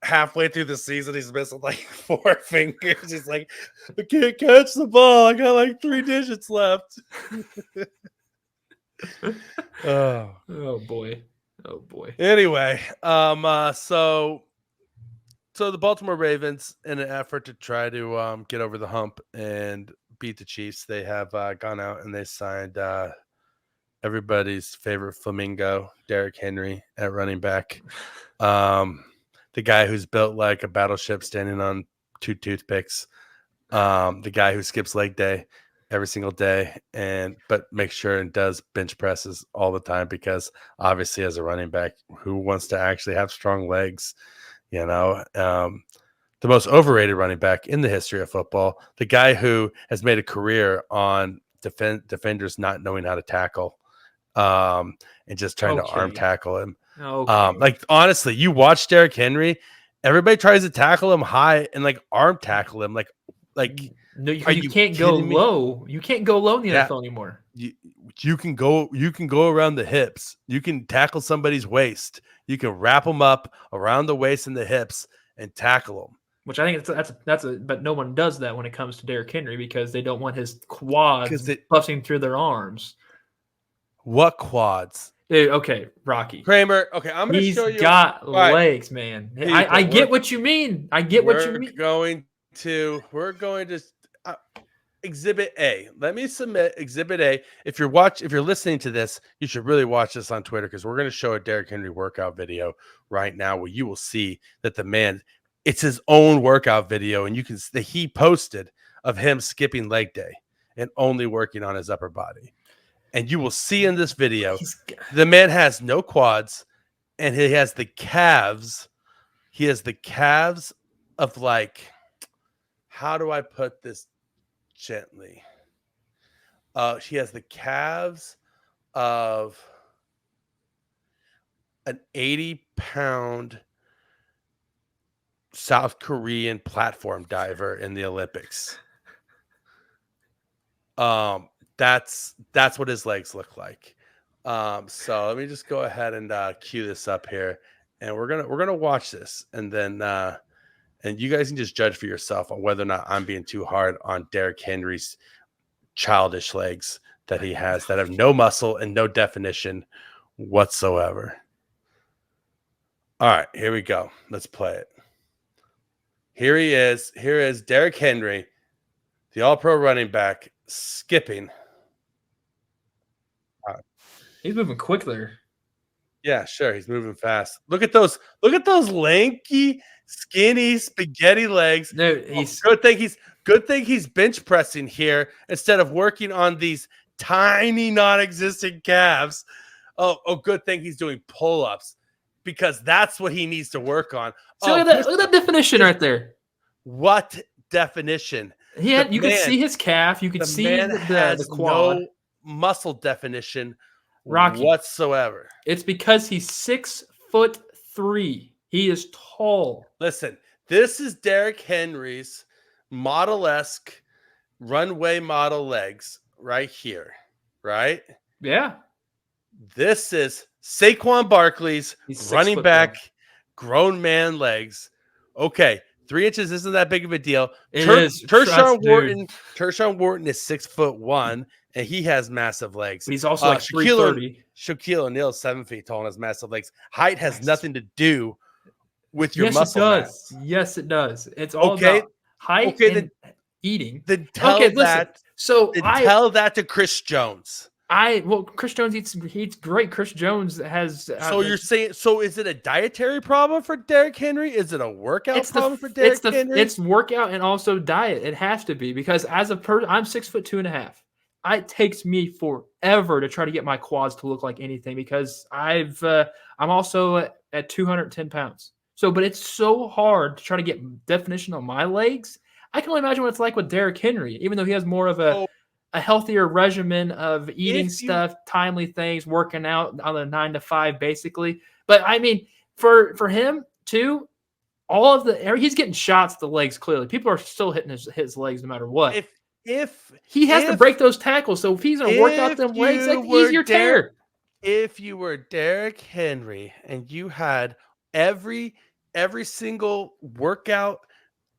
halfway through the season, he's missing like 4 fingers. He's like, I can't catch the ball. I got like 3 digits left. Oh. Oh boy. Anyway, so the Baltimore Ravens, in an effort to try to get over the hump and beat the Chiefs, they have gone out and they signed everybody's favorite flamingo, Derrick Henry, at running back. The guy who's built like a battleship standing on 2 toothpicks. The guy who skips leg day every single day, but makes sure and does bench presses all the time, because obviously as a running back, who wants to actually have strong legs? You know, the most overrated running back in the history of football, the guy who has made a career on defenders not knowing how to tackle, and just trying to arm tackle him. Okay. Like, honestly, you watch Derrick Henry, everybody tries to tackle him high and like arm tackle him. Like No, are you you can't go kidding me? low. You can't go low in the Yeah. NFL anymore. You can go around the hips. You can tackle somebody's waist. You can wrap them up around the waist and the hips and tackle them. Which I think but no one does that when it comes to Derrick Henry, because they don't want his quads busting through their arms. What quads? Dude, okay, Rocky. Kramer, okay, I'm going to show you. He's got legs, man. I get what you mean. We're going to Exhibit A. Let me submit Exhibit A. If you're listening to this, you should really watch this on Twitter, because we're going to show a Derrick Henry workout video right now where you will see that the man, it's his own workout video, and you can see he posted of him skipping leg day and only working on his upper body. And you will see in this video, the man has no quads, and he has the calves. He has the calves of, like, how do I put this gently? She has the calves of an 80-pound South Korean platform diver in the Olympics. That's what his legs look like. So let me just go ahead and cue this up here, and we're gonna watch this, and then and you guys can just judge for yourself on whether or not I'm being too hard on Derrick Henry's childish legs that he has, that have no muscle and no definition whatsoever. All right, here we go. Let's play it. Here he is. Here is Derrick Henry, the All-Pro running back, skipping. He's moving quick there. Yeah, sure. He's moving fast. Look at those lanky, skinny spaghetti legs. No, good thing he's bench pressing here instead of working on these tiny, non-existent calves. Oh, good thing he's doing pull-ups, because that's what he needs to work on. So look at that definition right there. What definition? Yeah, you can see his calf. You can see the quad. No muscle definition, Rocky, whatsoever. It's because he's 6'3". He is tall. Listen, this is Derrick Henry's model-esque runway model legs right here, right? Yeah. This is Saquon Barkley's running back, grown man legs. Okay, 3 inches isn't that big of a deal. Tershawn Wharton is 6'1", and he has massive legs. But he's also like 330. Shaquille O'Neal is 7 feet tall and has massive legs. Height has nothing to do with your muscle mass. Yes, it does. It's all about height and eating. Then tell that to Chris Jones. Chris Jones eats great. Chris Jones has. You're saying, is it a dietary problem for Derrick Henry? Is it a workout problem for Derrick Henry? It's workout and also diet. It has to be, because as a person, I'm 6'2.5". It takes me forever to try to get my quads to look like anything, because I'm also at 210 pounds. But it's so hard to try to get definition on my legs. I can only imagine what it's like with Derrick Henry, even though he has more of a healthier regimen of eating timely things, working out on a 9 to 5, basically. But I mean, for him too, all of he's getting shots to the legs. Clearly, people are still hitting his legs no matter what. If he has to break those tackles, so if he's going to work out them legs, that's easier tear. If you were Derrick Henry and you had every single workout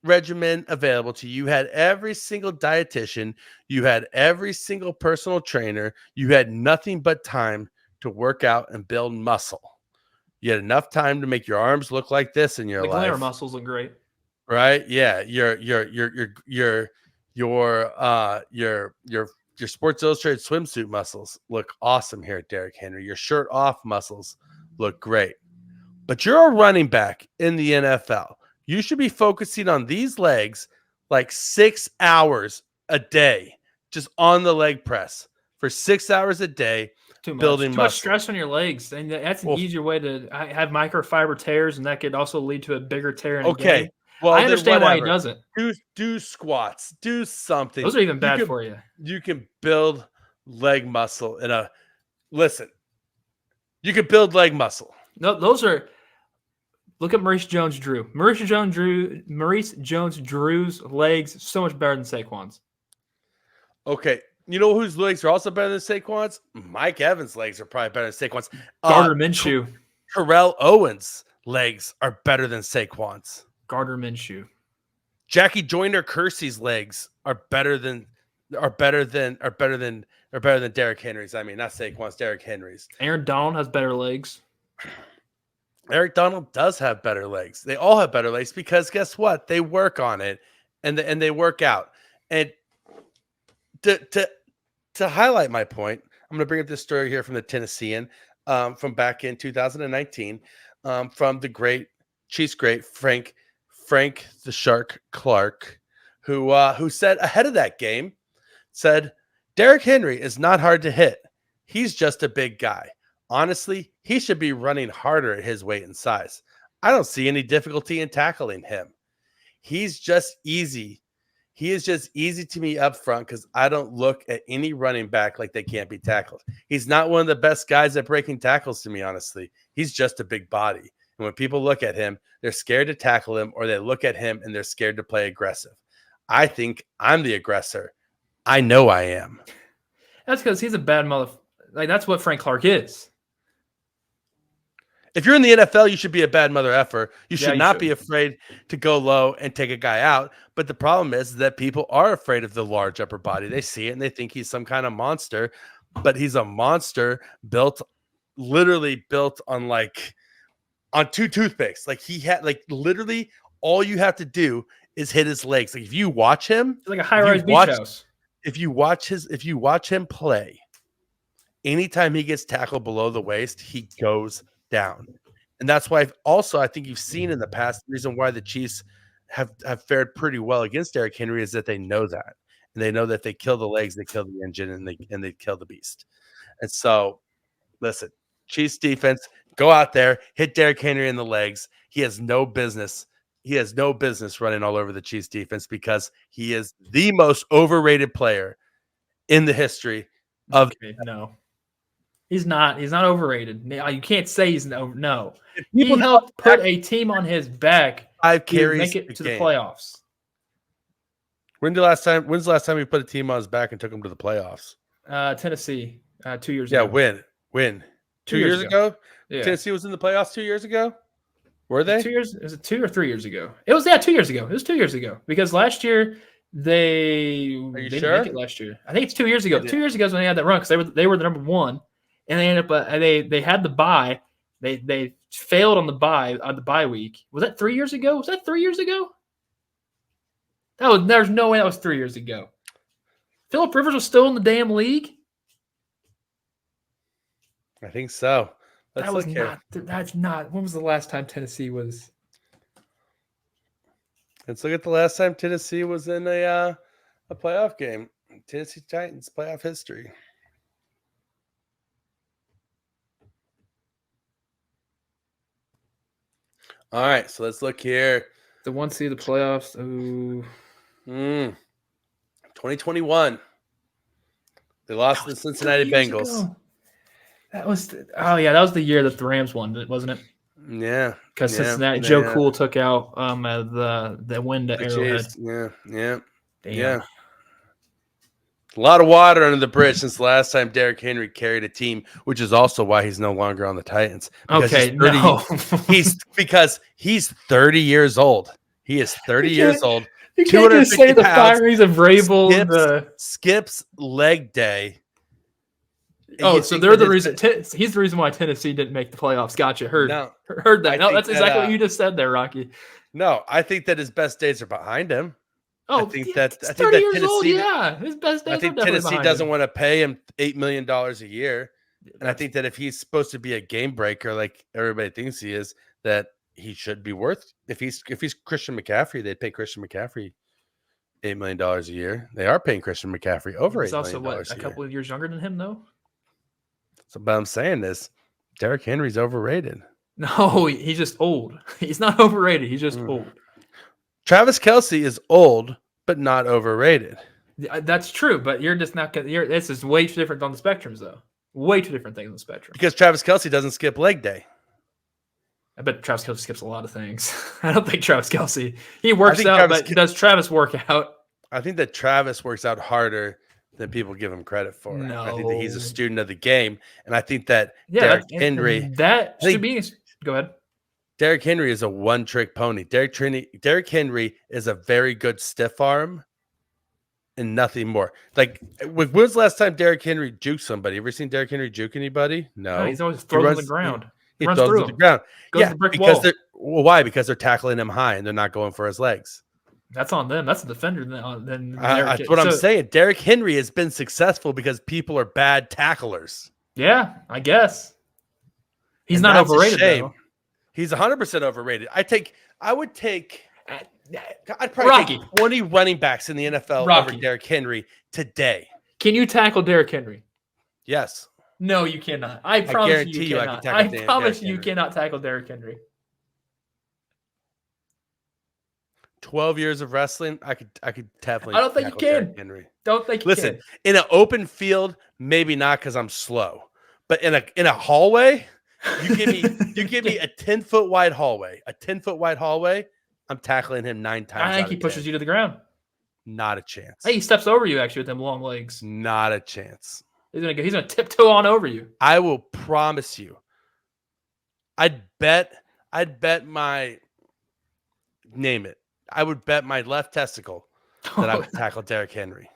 regimen available to you, had every single dietitian, you had every single personal trainer, you had nothing but time to work out and build muscle. You had enough time to make your arms look like this in your life. The glamour muscles look great, right? Yeah, your Sports Illustrated swimsuit muscles look awesome here at Derrick Henry. Your shirt off muscles look great. But you're a running back in the NFL. You should be focusing on these legs like 6 hours a day, just on the leg press for 6 hours a day. Too building much stress on your legs, and that's an easier way to have microfiber tears, and that could also lead to a bigger tear in a game. Well, I understand why he doesn't. Do squats, do something. Those are even bad for you. You can build leg muscle you can build leg muscle. No, those are. Look at Maurice Jones-Drew. Maurice Jones-Drew's legs so much better than Saquon's. Okay. You know whose legs are also better than Saquon's? Mike Evans' legs are probably better than Saquon's. Gardner Minshew. Terrell Owens' legs are better than Saquon's. Gardner Minshew. Jackie Joyner-Kersey's legs are better than Derrick Henry's. I mean, not Saquon's, Derrick Henry's. Aaron Donald has better legs. Eric Donald does have better legs. They all have better legs because guess what? They work on it and they work out. And to highlight my point, I'm going to bring up this story here from the Tennessean from back in 2019 from the great Chiefs great Frank the Shark Clark, who said ahead of that game, said, Derrick Henry is not hard to hit. He's just a big guy. Honestly, he should be running harder at his weight and size. I don't see any difficulty in tackling him. He's just easy. He is just easy to me up front because I don't look at any running back like they can't be tackled. He's not one of the best guys at breaking tackles to me, honestly. He's just a big body. And when people look at him, they're scared to tackle him, or they look at him and they're scared to play aggressive. I think I'm the aggressor. I know I am. That's because he's a bad like that's what Frank Clark is. If you're in the NFL, you should be a bad mother effer. You should not be afraid to go low and take a guy out. But the problem is that people are afraid of the large upper body. They see it and they think he's some kind of monster, but he's a monster literally built on two toothpicks. Like he had literally all you have to do is hit his legs. Like if you watch him, it's like a high-rise beach house. If you watch him play, anytime he gets tackled below the waist, he goes down. And that's why I think you've seen in the past, the reason why the Chiefs have fared pretty well against Derrick Henry is that they know that. And they know that they kill the legs, they kill the engine, and they kill the beast. And so, listen, Chiefs defense, go out there, hit Derrick Henry in the legs. He has no business running all over the Chiefs defense because he is the most overrated player in the history of no. He's not overrated. You can't say he's no. He helped put a team on his back 5 carries make it to the playoffs. When's the last time we put a team on his back and took him to the playoffs? Tennessee, 2 years ago. Yeah, when? 2 years ago? Yeah. Tennessee was in the playoffs 2 years ago? Were they? 2 years? Is it 2 or 3 years ago? It was 2 years ago. It was 2 years ago because last year they didn't make it last year. I think it's 2 years ago. 2 years ago is when they had that run because they were the number one. And they ended up they had the bye. They failed on the bye week. Was that 3 years ago? There's no way that was 3 years ago. Phillip Rivers was still in the damn league. I think so. That's not. When was the last time Tennessee was? Let's look at the last time Tennessee was in a playoff game. Tennessee Titans playoff history. All right, so let's look here. The 1 seed of the playoffs. Ooh. 2021. They lost to the Cincinnati Bengals. That was that was the year that the Rams won, wasn't it? Yeah. Because yeah, Cincinnati, yeah. Joe Cool took out the win to Arrowhead. Yeah. Damn. Yeah. A lot of water under the bridge since the last time Derrick Henry carried a team, which is also why he's no longer on the Titans. Because Okay, because he's 30 years old. He is 30 years old. You can't just say the 250 firings of Vrabel. skips leg day. So they're the reason. He's the reason why Tennessee didn't make the playoffs. Gotcha. Heard that. No, that's exactly what you just said there, Rocky. No, I think that his best days are behind him. Oh, I think that 30 years Tennessee, old. Yeah, his best days. I think Tennessee doesn't want to pay him $8 million a year, and I think that if he's supposed to be a game breaker like everybody thinks he is, that he should be worth. If he's Christian McCaffrey, they'd pay Christian McCaffrey $8 million a year. They are paying Christian McCaffrey over $8 million. He's also a couple of years younger than him, though. So, but I'm saying is, Derrick Henry's overrated. No, he's just old. He's not overrated. He's just old. Travis Kelce is old, but not overrated. That's true, but you're just not. This is way too different on the spectrums, though. Way too different things on the spectrum. Because Travis Kelce doesn't skip leg day. I bet Travis Kelce skips a lot of things. I don't think Travis Kelce. He works out, but does Travis work out? I think that Travis works out harder than people give him credit for. No. I think that he's a student of the game, and I think that Derrick Henry. Go ahead. Derrick Henry is a one-trick pony. Derrick Henry is a very good stiff arm and nothing more. Like, when was the last time Derrick Henry juked somebody? Ever seen Derrick Henry juke anybody? No. He's always thrown to the ground. He throws to the ground. Goes to the brick wall. Why? Because they're tackling him high and they're not going for his legs. That's on them. That's the defender. That's what I'm saying. Derrick Henry has been successful because people are bad tacklers. Yeah, I guess. He's not overrated, though. He's 100% overrated. I'd probably take 20 running backs in the NFL over Derrick Henry today. Can you tackle Derrick Henry? Yes. No, you cannot. I promise you cannot. I promise you cannot tackle Derrick Henry. 12 years of wrestling, I could definitely. I don't think you can. Henry. Don't think you can. In an open field, maybe not because I'm slow. But in a hallway, you give me a 10-foot wide hallway. I'm tackling him 9 times. I think he pushes you to the ground. Not a chance. Hey, he steps over you actually with them long legs. Not a chance. He's gonna tiptoe on over you. I will promise you. I'd bet my name it. I would bet my left testicle that I would tackle Derrick Henry.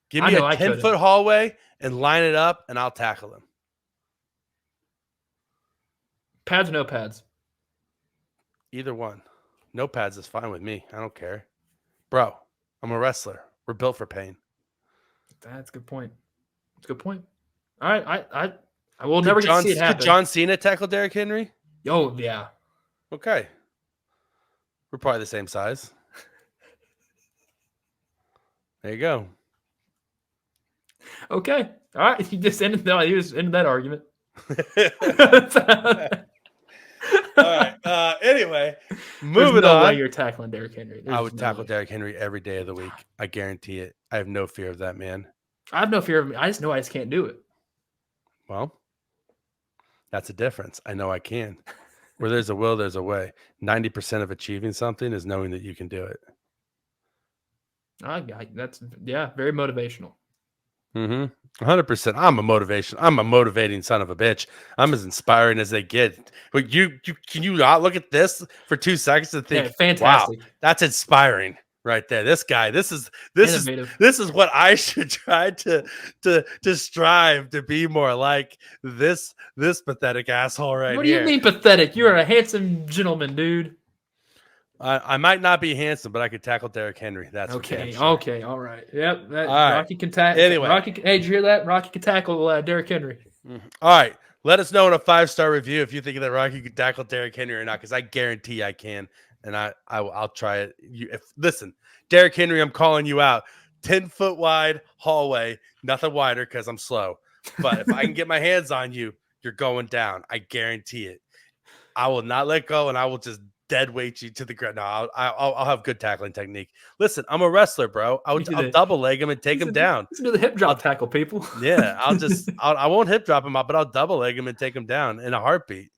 Give me a 10-foot hallway and line it up, and I'll tackle him. Pads or no pads? Either one. No pads is fine with me. I don't care. Bro, I'm a wrestler. We're built for pain. That's a good point. That's a good point. All right. I will never get to see it happen. Could John Cena tackle Derrick Henry? Oh, yeah. Okay. We're probably the same size. There you go. Okay. All right. He just ended that argument. All right. Anyway, moving There's no on. way you're tackling Derrick Henry. I would tackle Derrick Henry every day of the week. I guarantee it. I have no fear of that man. I have no fear of him. I just know I just can't do it. Well, that's a difference. I know I can. Where there's a will, there's a way. 90% of achieving something is knowing that you can do it. That's very motivational. 100%. I'm a motivating son of a bitch. I'm as inspiring as they get. But can you not look at this for 2 seconds and think, fantastic. Wow, that's inspiring right there. This guy, this is what I should try to strive to be more like. This pathetic asshole right here. What do you mean pathetic? You're a handsome gentleman, dude. I might not be handsome, but I could tackle Derrick Henry. That's okay. Okay, all right. Yep. All right. Rocky can tackle. Anyway, hey, did you hear that? Rocky can tackle Derrick Henry. All right. Let us know in a 5-star review if you think that Rocky could tackle Derrick Henry or not, because I guarantee I can, and I'll try it. Listen, Derrick Henry, I'm calling you out. 10-foot wide hallway, nothing wider because I'm slow. But if I can get my hands on you, you're going down. I guarantee it. I will not let go, and I will just dead weight you to the ground. No, I'll have good tackling technique. Listen, I'm a wrestler, bro. I'll double leg him and take him down. Let's do the hip drop tackle, people. Yeah, I won't hip drop him up, but I'll double leg him and take him down in a heartbeat.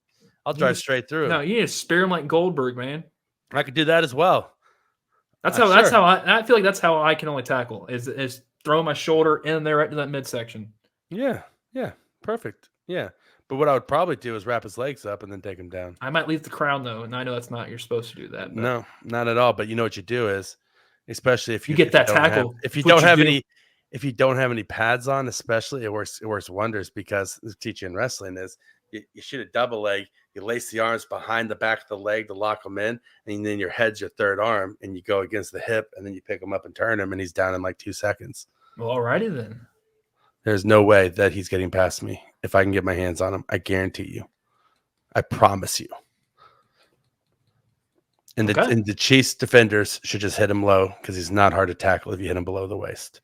I'll drive straight through. No, you need to spear him like Goldberg, man. I could do that as well. That's how I feel like that's how I can only tackle is throw my shoulder in there right to that midsection. Yeah, perfect. Yeah. But what I would probably do is wrap his legs up and then take him down. I might leave the crown though, and I know that's not you're supposed to do that. But. No, not at all. But you know what you do is, especially if you get that tackle, if you don't have any pads on, especially it works wonders because the teaching in wrestling is you shoot a double leg, you lace the arms behind the back of the leg to lock them in, and then your head's your third arm, and you go against the hip, and then you pick him up and turn him, and he's down in like 2 seconds. Well, alrighty then. There's no way that he's getting past me if I can get my hands on him. I guarantee you. I promise you. And the Chiefs defenders should just hit him low because he's not hard to tackle if you hit him below the waist.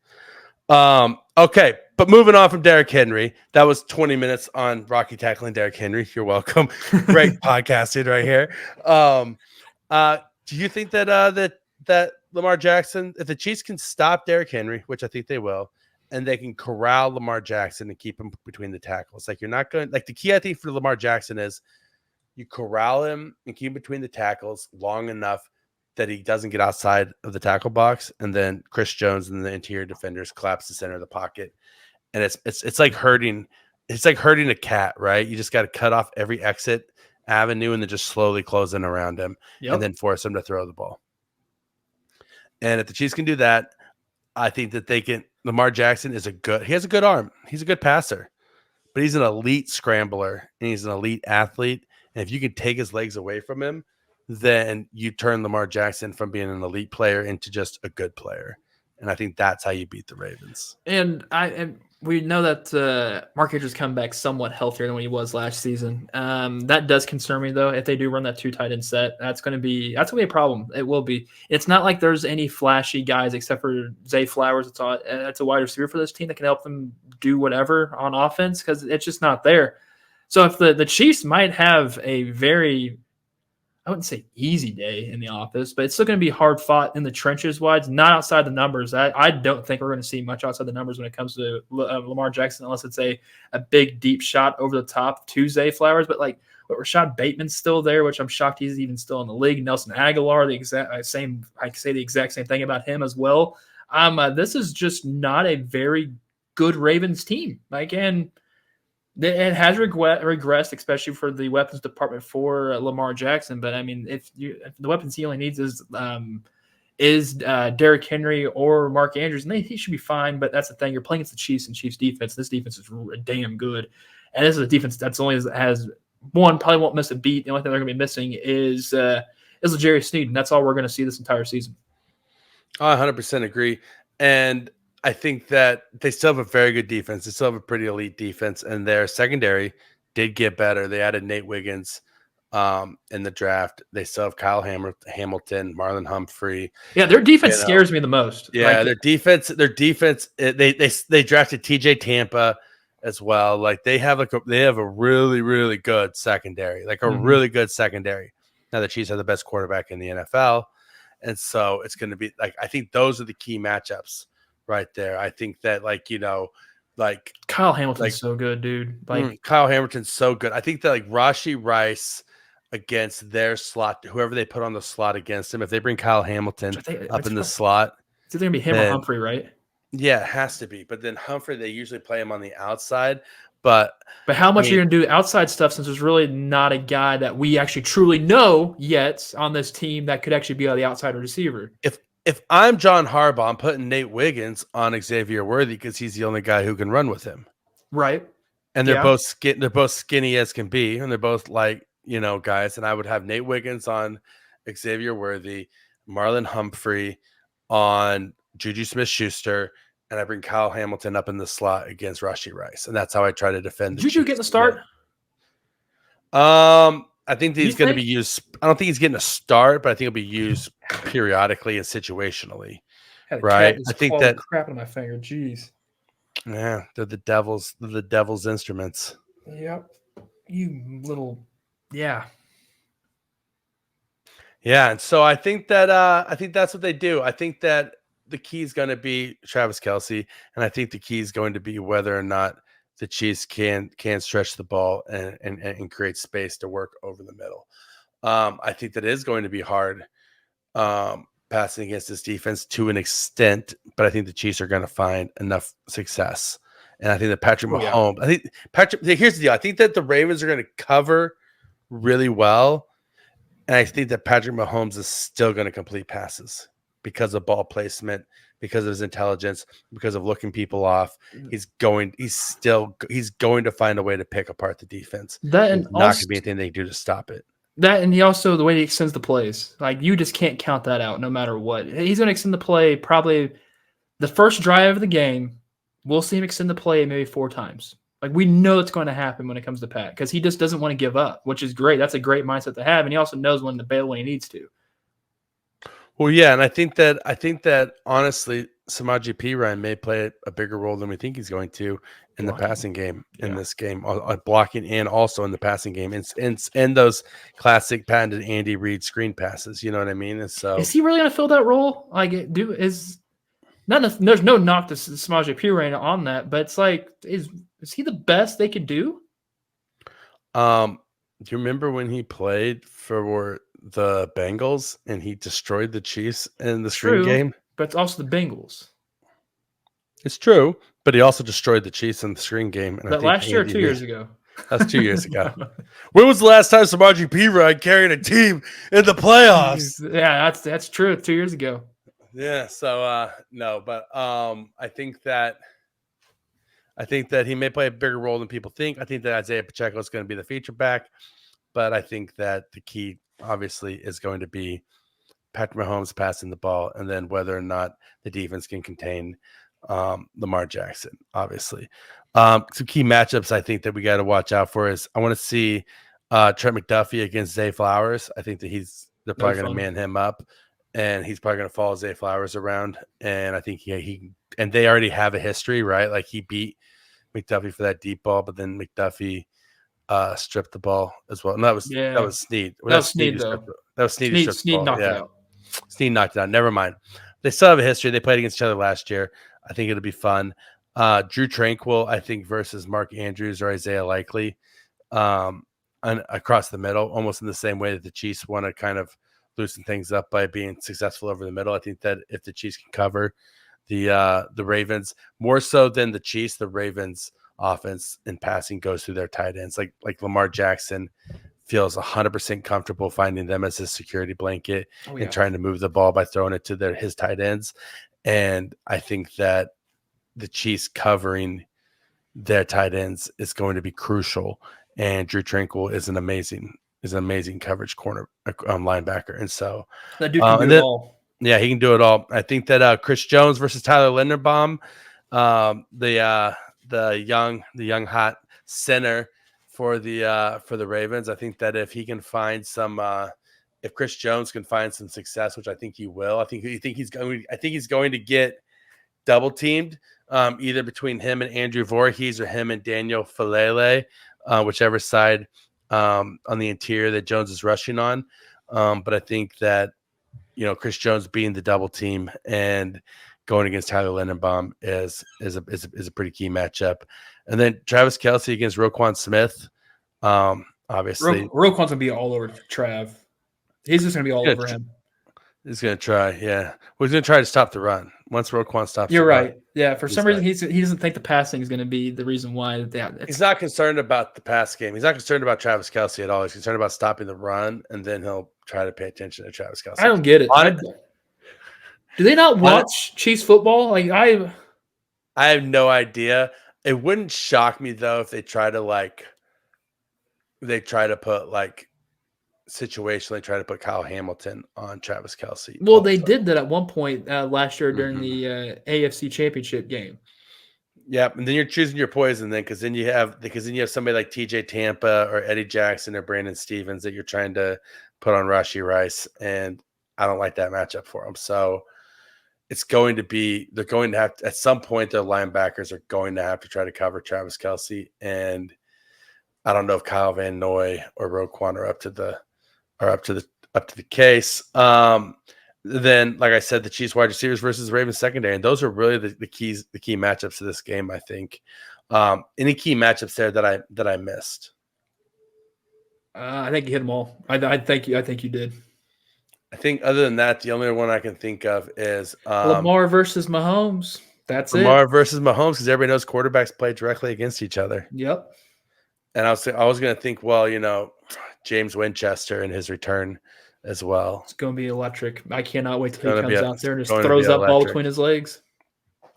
Okay, but moving on from Derrick Henry, that was 20 minutes on Rocky tackling Derrick Henry. You're welcome. Great podcasting right here. Do you think that Lamar Jackson, if the Chiefs can stop Derrick Henry, which I think they will, and they can corral Lamar Jackson and keep him between the tackles. Like you're not going like the key I think for Lamar Jackson is you corral him and keep him between the tackles long enough that he doesn't get outside of the tackle box, and then Chris Jones and the interior defenders collapse the center of the pocket. And it's like hurting a cat, right? You just got to cut off every exit avenue and then just slowly close in around him and then force him to throw the ball. And if the Chiefs can do that, I think that they can. Lamar Jackson he has a good arm. He's a good passer, but he's an elite scrambler and he's an elite athlete. And if you can take his legs away from him, then you turn Lamar Jackson from being an elite player into just a good player. And I think that's how you beat the Ravens. And we know that Mark Andrews come back somewhat healthier than when he was last season. That does concern me though. If they do run that 2 tight end set, that's going to be a problem. It will be. It's not like there's any flashy guys except for Zay Flowers. It's a wide receiver for this team that can help them do whatever on offense because it's just not there. So if the Chiefs might have a very, I wouldn't say easy day in the office, but it's still going to be hard fought in the trenches wise, not outside the numbers. I don't think we're going to see much outside the numbers when it comes to Lamar Jackson, unless it's a big deep shot over the top to Zay Flowers. But like Rashad Bateman's still there, which I'm shocked he's even still in the league. Nelson Aguilar, I can say the exact same thing about him as well. This is just not a very good Ravens team. It has regressed, especially for the weapons department for Lamar Jackson. But I mean, if the weapons he only needs is Derrick Henry or Mark Andrews, and he should be fine. But that's the thing: you're playing against the Chiefs and Chiefs defense. This defense is damn good, and this is a defense that's has one probably won't miss a beat. The only thing they're going to be missing is L'Jarius Sneed, and that's all we're going to see this entire season. I 100% agree, and I think that they still have a very good defense. They still have a pretty elite defense, and their secondary did get better. They added Nate Wiggins in the draft. They still have Kyle Hamilton, Marlon Humphrey. Yeah, their defense scares me the most. Yeah, their defense. They drafted TJ Tampa as well. Like they have a really, really good secondary. Really good secondary. Now the Chiefs have the best quarterback in the NFL, and so it's going to be like I think those are the key matchups. Right there. I think that Kyle Hamilton's so good, dude. Kyle Hamilton's so good. I think that Rashee Rice against their slot, whoever they put on the slot against him, if they bring Kyle Hamilton up in the slot. It's either going to be him or Humphrey, right? Yeah, it has to be. But then Humphrey, they usually play him on the outside. But how much are you going to do outside stuff since there's really not a guy that we actually truly know yet on this team that could actually be the outside receiver? If I'm John Harbaugh, I'm putting Nate Wiggins on Xavier Worthy because he's the only guy who can run with him. Right. And they're both skinny as can be, and they're both guys. And I would have Nate Wiggins on Xavier Worthy, Marlon Humphrey on Juju Smith-Schuster, and I bring Kyle Hamilton up in the slot against Rashee Rice. And that's how I try to defend. Juju get the start? I think that he's going to be used. I don't think he's getting a start, but I think he'll be used periodically and situationally. Right? I think that crap in my finger. Jeez. Yeah, they're the devil's instruments. Yep. You little, yeah. Yeah, and so I think that's what they do. I think that the key is going to be Travis Kelce, and I think the key is going to be whether or not the Chiefs can stretch the ball and create space to work over the middle. I think that is going to be hard passing against this defense to an extent, but I think the Chiefs are going to find enough success. And I think that Patrick Mahomes, here's the deal. I think that the Ravens are going to cover really well. And I think that Patrick Mahomes is still going to complete passes because of ball placement, because of his intelligence, because of looking people off. He's going to find a way to pick apart the defense. There's not going to be anything they can do to stop it. That, and the way he extends the plays, like, you just can't count that out no matter what. He's going to extend the play probably the first drive of the game. We'll see him extend the play maybe 4 times. Like, we know it's going to happen when it comes to Pat, because he just doesn't want to give up, which is great. That's a great mindset to have, and he also knows when to bail when he needs to. Well, yeah, and I think that honestly, Samaje Perine may play a bigger role than we think he's going to in the passing game in this game, blocking and also in the passing game, and those classic patented Andy Reid screen passes. You know what I mean? And so, is he really going to fill that role? Like, there's no knock to Samaje Perine on that, but it's like, is he the best they could do? Do you remember when he played for the Bengals and he destroyed the Chiefs in the screen game? But it's also the Bengals. It's true, but he also destroyed the Chiefs in the screen game. And that last year or 2 years ago? That's 2 years ago. When was the last time Samaje Perine carried a team in the playoffs? Yeah, that's true. 2 years ago. Yeah. So no, but I think that he may play a bigger role than people think. I think that Isaiah Pacheco is going to be the feature back, but I think that the key obviously is going to be Patrick Mahomes passing the ball, and then whether or not the defense can contain Lamar Jackson. Obviously, some key matchups I think that we got to watch out for is I want to see Trent McDuffie against Zay Flowers. I think that they're probably going to man him up, and he's probably going to follow Zay Flowers around. And I think he and they already have a history, right? Like, he beat McDuffie for that deep ball, but then McDuffie stripped the ball as well. And that was Snead. That was Snead, though. That was Snead. Snead knocked it out. Snead knocked it out. Never mind. They still have a history. They played against each other last year. I think it'll be fun. Drew Tranquill, I think, versus Mark Andrews or Isaiah Likely across the middle, almost in the same way that the Chiefs want to kind of loosen things up by being successful over the middle. I think that if the Chiefs can cover the Ravens, more so than the Chiefs, the Ravens offense and passing goes through their tight ends. Like Lamar Jackson feels 100% comfortable finding them as his security blanket and trying to move the ball by throwing it to his tight ends. And I think that the Chiefs covering their tight ends is going to be crucial. And Drew Tranquill is an amazing coverage corner linebacker. And so that dude can do it all. Yeah, he can do it all. I think that Chris Jones versus Tyler Linderbaum, the young hot center for the Ravens. I think that if he can find if Chris Jones can find some success, which I think he will, I think he's going to get double teamed, either between him and Andrew Voorhees or him and Daniel Falele, whichever side on the interior that Jones is rushing on. But I think that, Chris Jones being the double team and going against Tyler Linderbaum is a pretty key matchup. And then Travis Kelce against Roquan Smith. Obviously, Roquan's gonna be all over Trav. He's just gonna be all over him. He's gonna try, yeah. Well, he's gonna try to stop the run. Once Roquan stops, you're right. Yeah, for some reason he doesn't think the passing is gonna be the reason why. He's not concerned about the pass game. He's not concerned about Travis Kelce at all. He's concerned about stopping the run, and then he'll try to pay attention to Travis Kelce. I don't get it. Do they not watch Chiefs football? Like, I have no idea. It wouldn't shock me though if they try to put situationally try to put Kyle Hamilton on Travis Kelce. Well, they did that at one point last year during the AFC Championship game. Yep, and then you're choosing your poison because then you have somebody like TJ Tampa or Eddie Jackson or Brandon Stevens that you're trying to put on Rashee Rice, and I don't like that matchup for them. So they're going to have to, at some point, their linebackers are going to have to try to cover Travis Kelce, and I don't know if Kyle Van Noy or Roquan are up to up to the case. Then, like I said, the Chiefs wide receivers versus the Ravens secondary, and those are really the key matchups of this game. I think. Any key matchups there that I missed? I think you hit them all. I think you did. I think other than that, the only one I can think of is Lamar versus Mahomes. That's Lamar versus Mahomes, because everybody knows quarterbacks play directly against each other. Yep. And I was going to think, well, James Winchester and his return as well. It's going to be electric. I cannot wait till he comes out there and just going throws that ball between his legs.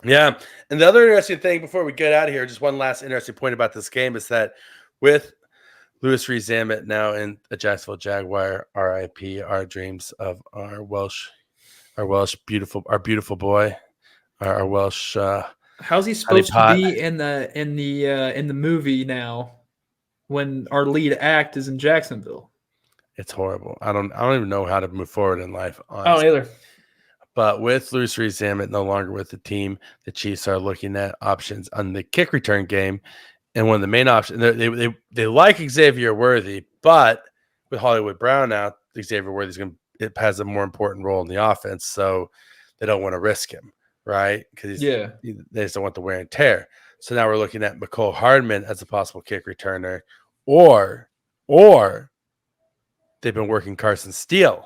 Yeah. And the other interesting thing before we get out of here, just one last interesting point about this game is that with Louis Rees-Zammit now in a Jacksonville Jaguar, RIP, our dreams of our beautiful boy, our Welsh. How's he supposed to be in the movie now when our lead act is in Jacksonville? It's horrible. I don't even know how to move forward in life. Honestly. I don't either. But with Louis Rees-Zammit no longer with the team, the Chiefs are looking at options on the kick return game. And one of the main options, they like Xavier Worthy, but with Hollywood Brown out, Xavier Worthy it has a more important role in the offense, so they don't want to risk him, right? Because they just don't want the wear and tear. So now we're looking at McCole Hardman as a possible kick returner, or they've been working Carson Steele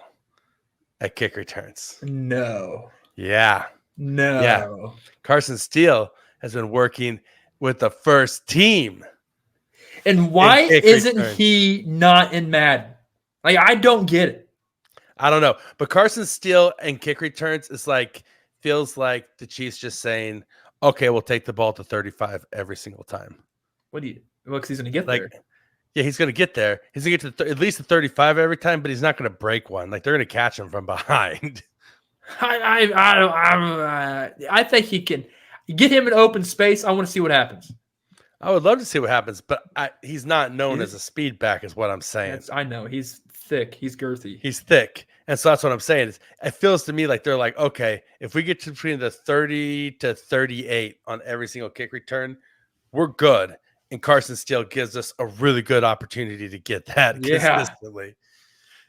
at kick returns. No. Yeah. No. Yeah. Carson Steele has been working with the first team. And why isn't he not in Madden? Like, I don't get it. I don't know. But Carson Steele and kick returns is feels like the Chiefs just saying, okay, we'll take the ball to 35 every single time. Because he's going to get there. Yeah, he's going to get there. He's going to get to at least the 35 every time, but he's not going to break one. They're going to catch him from behind. I think he can get him in open space. I want to see what happens. I would love to see what happens, but he's not known as a speed back, is what I'm saying. I know. He's thick. He's girthy. He's thick. And so that's what I'm saying. It feels to me like they're like, okay, if we get to between the 30 to 38 on every single kick return, we're good. And Carson Steele gives us a really good opportunity to get that consistently.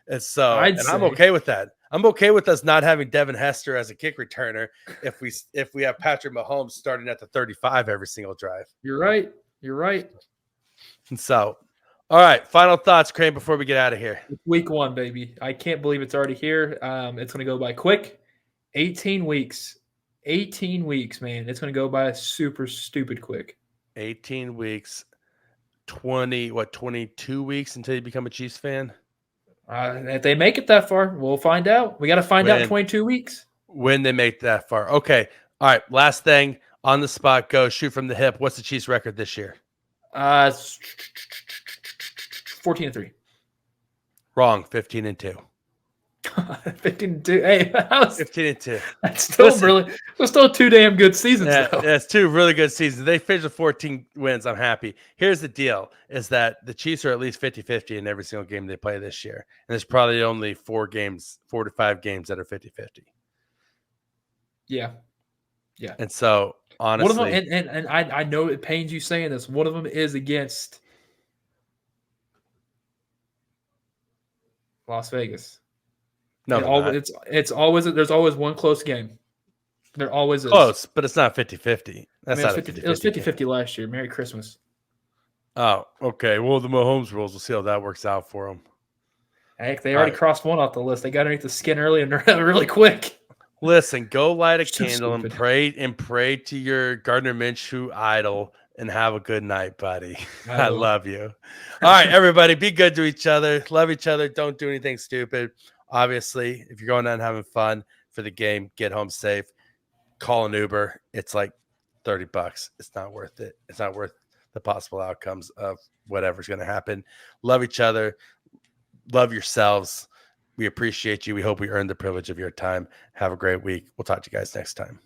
And so I'm okay with that. I'm okay with us not having Devin Hester as a kick returner if we have Patrick Mahomes starting at the 35 every single drive. You're right. And so, all right, final thoughts, Krame, before we get out of here. It's week 1, baby. I can't believe it's already here. It's going to go by quick. 18 weeks. 18 weeks, man. It's going to go by super stupid quick. 18 weeks, 22 weeks until you become a Chiefs fan? If they make it that far, we'll find out. We got to find out in 22 weeks. When they make that far. Okay. All right. Last thing on the spot, go shoot from the hip. What's the Chiefs record this year? 14-3. Wrong. 15-2. 15-2. Hey, 15-2. That's still 2 damn good seasons. Yeah, though. That's 2 really good seasons. They finished with 14 wins. I'm happy. Here's the deal: is that the Chiefs are at least 50-50 in every single game they play this year, and there's probably only 4 to 5 games that are 50-50. Yeah. And so honestly, one of them, and I know it pains you saying this. One of them is against Las Vegas. No, it's always there's always one close game. There always is. Close, but it's not 50-50. That's not 50-50. It was 50-50 last year. Merry Christmas. Oh, okay. Well, the Mahomes rules. We'll see how that works out for them. Heck, they already crossed one off the list. They got underneath the skin early and really quick. Listen, go light a candle and pray to your Gardner Minshew idol and have a good night, buddy. I love you. All right, everybody, be good to each other. Love each other. Don't do anything stupid. Obviously, if you're going out and having fun for the game, get home safe. Call an Uber. It's like $30. It's not worth it. It's not worth the possible outcomes of whatever's going to happen. Love each other. Love yourselves. We appreciate you. We hope we earned the privilege of your time. Have a great week. We'll talk to you guys next time.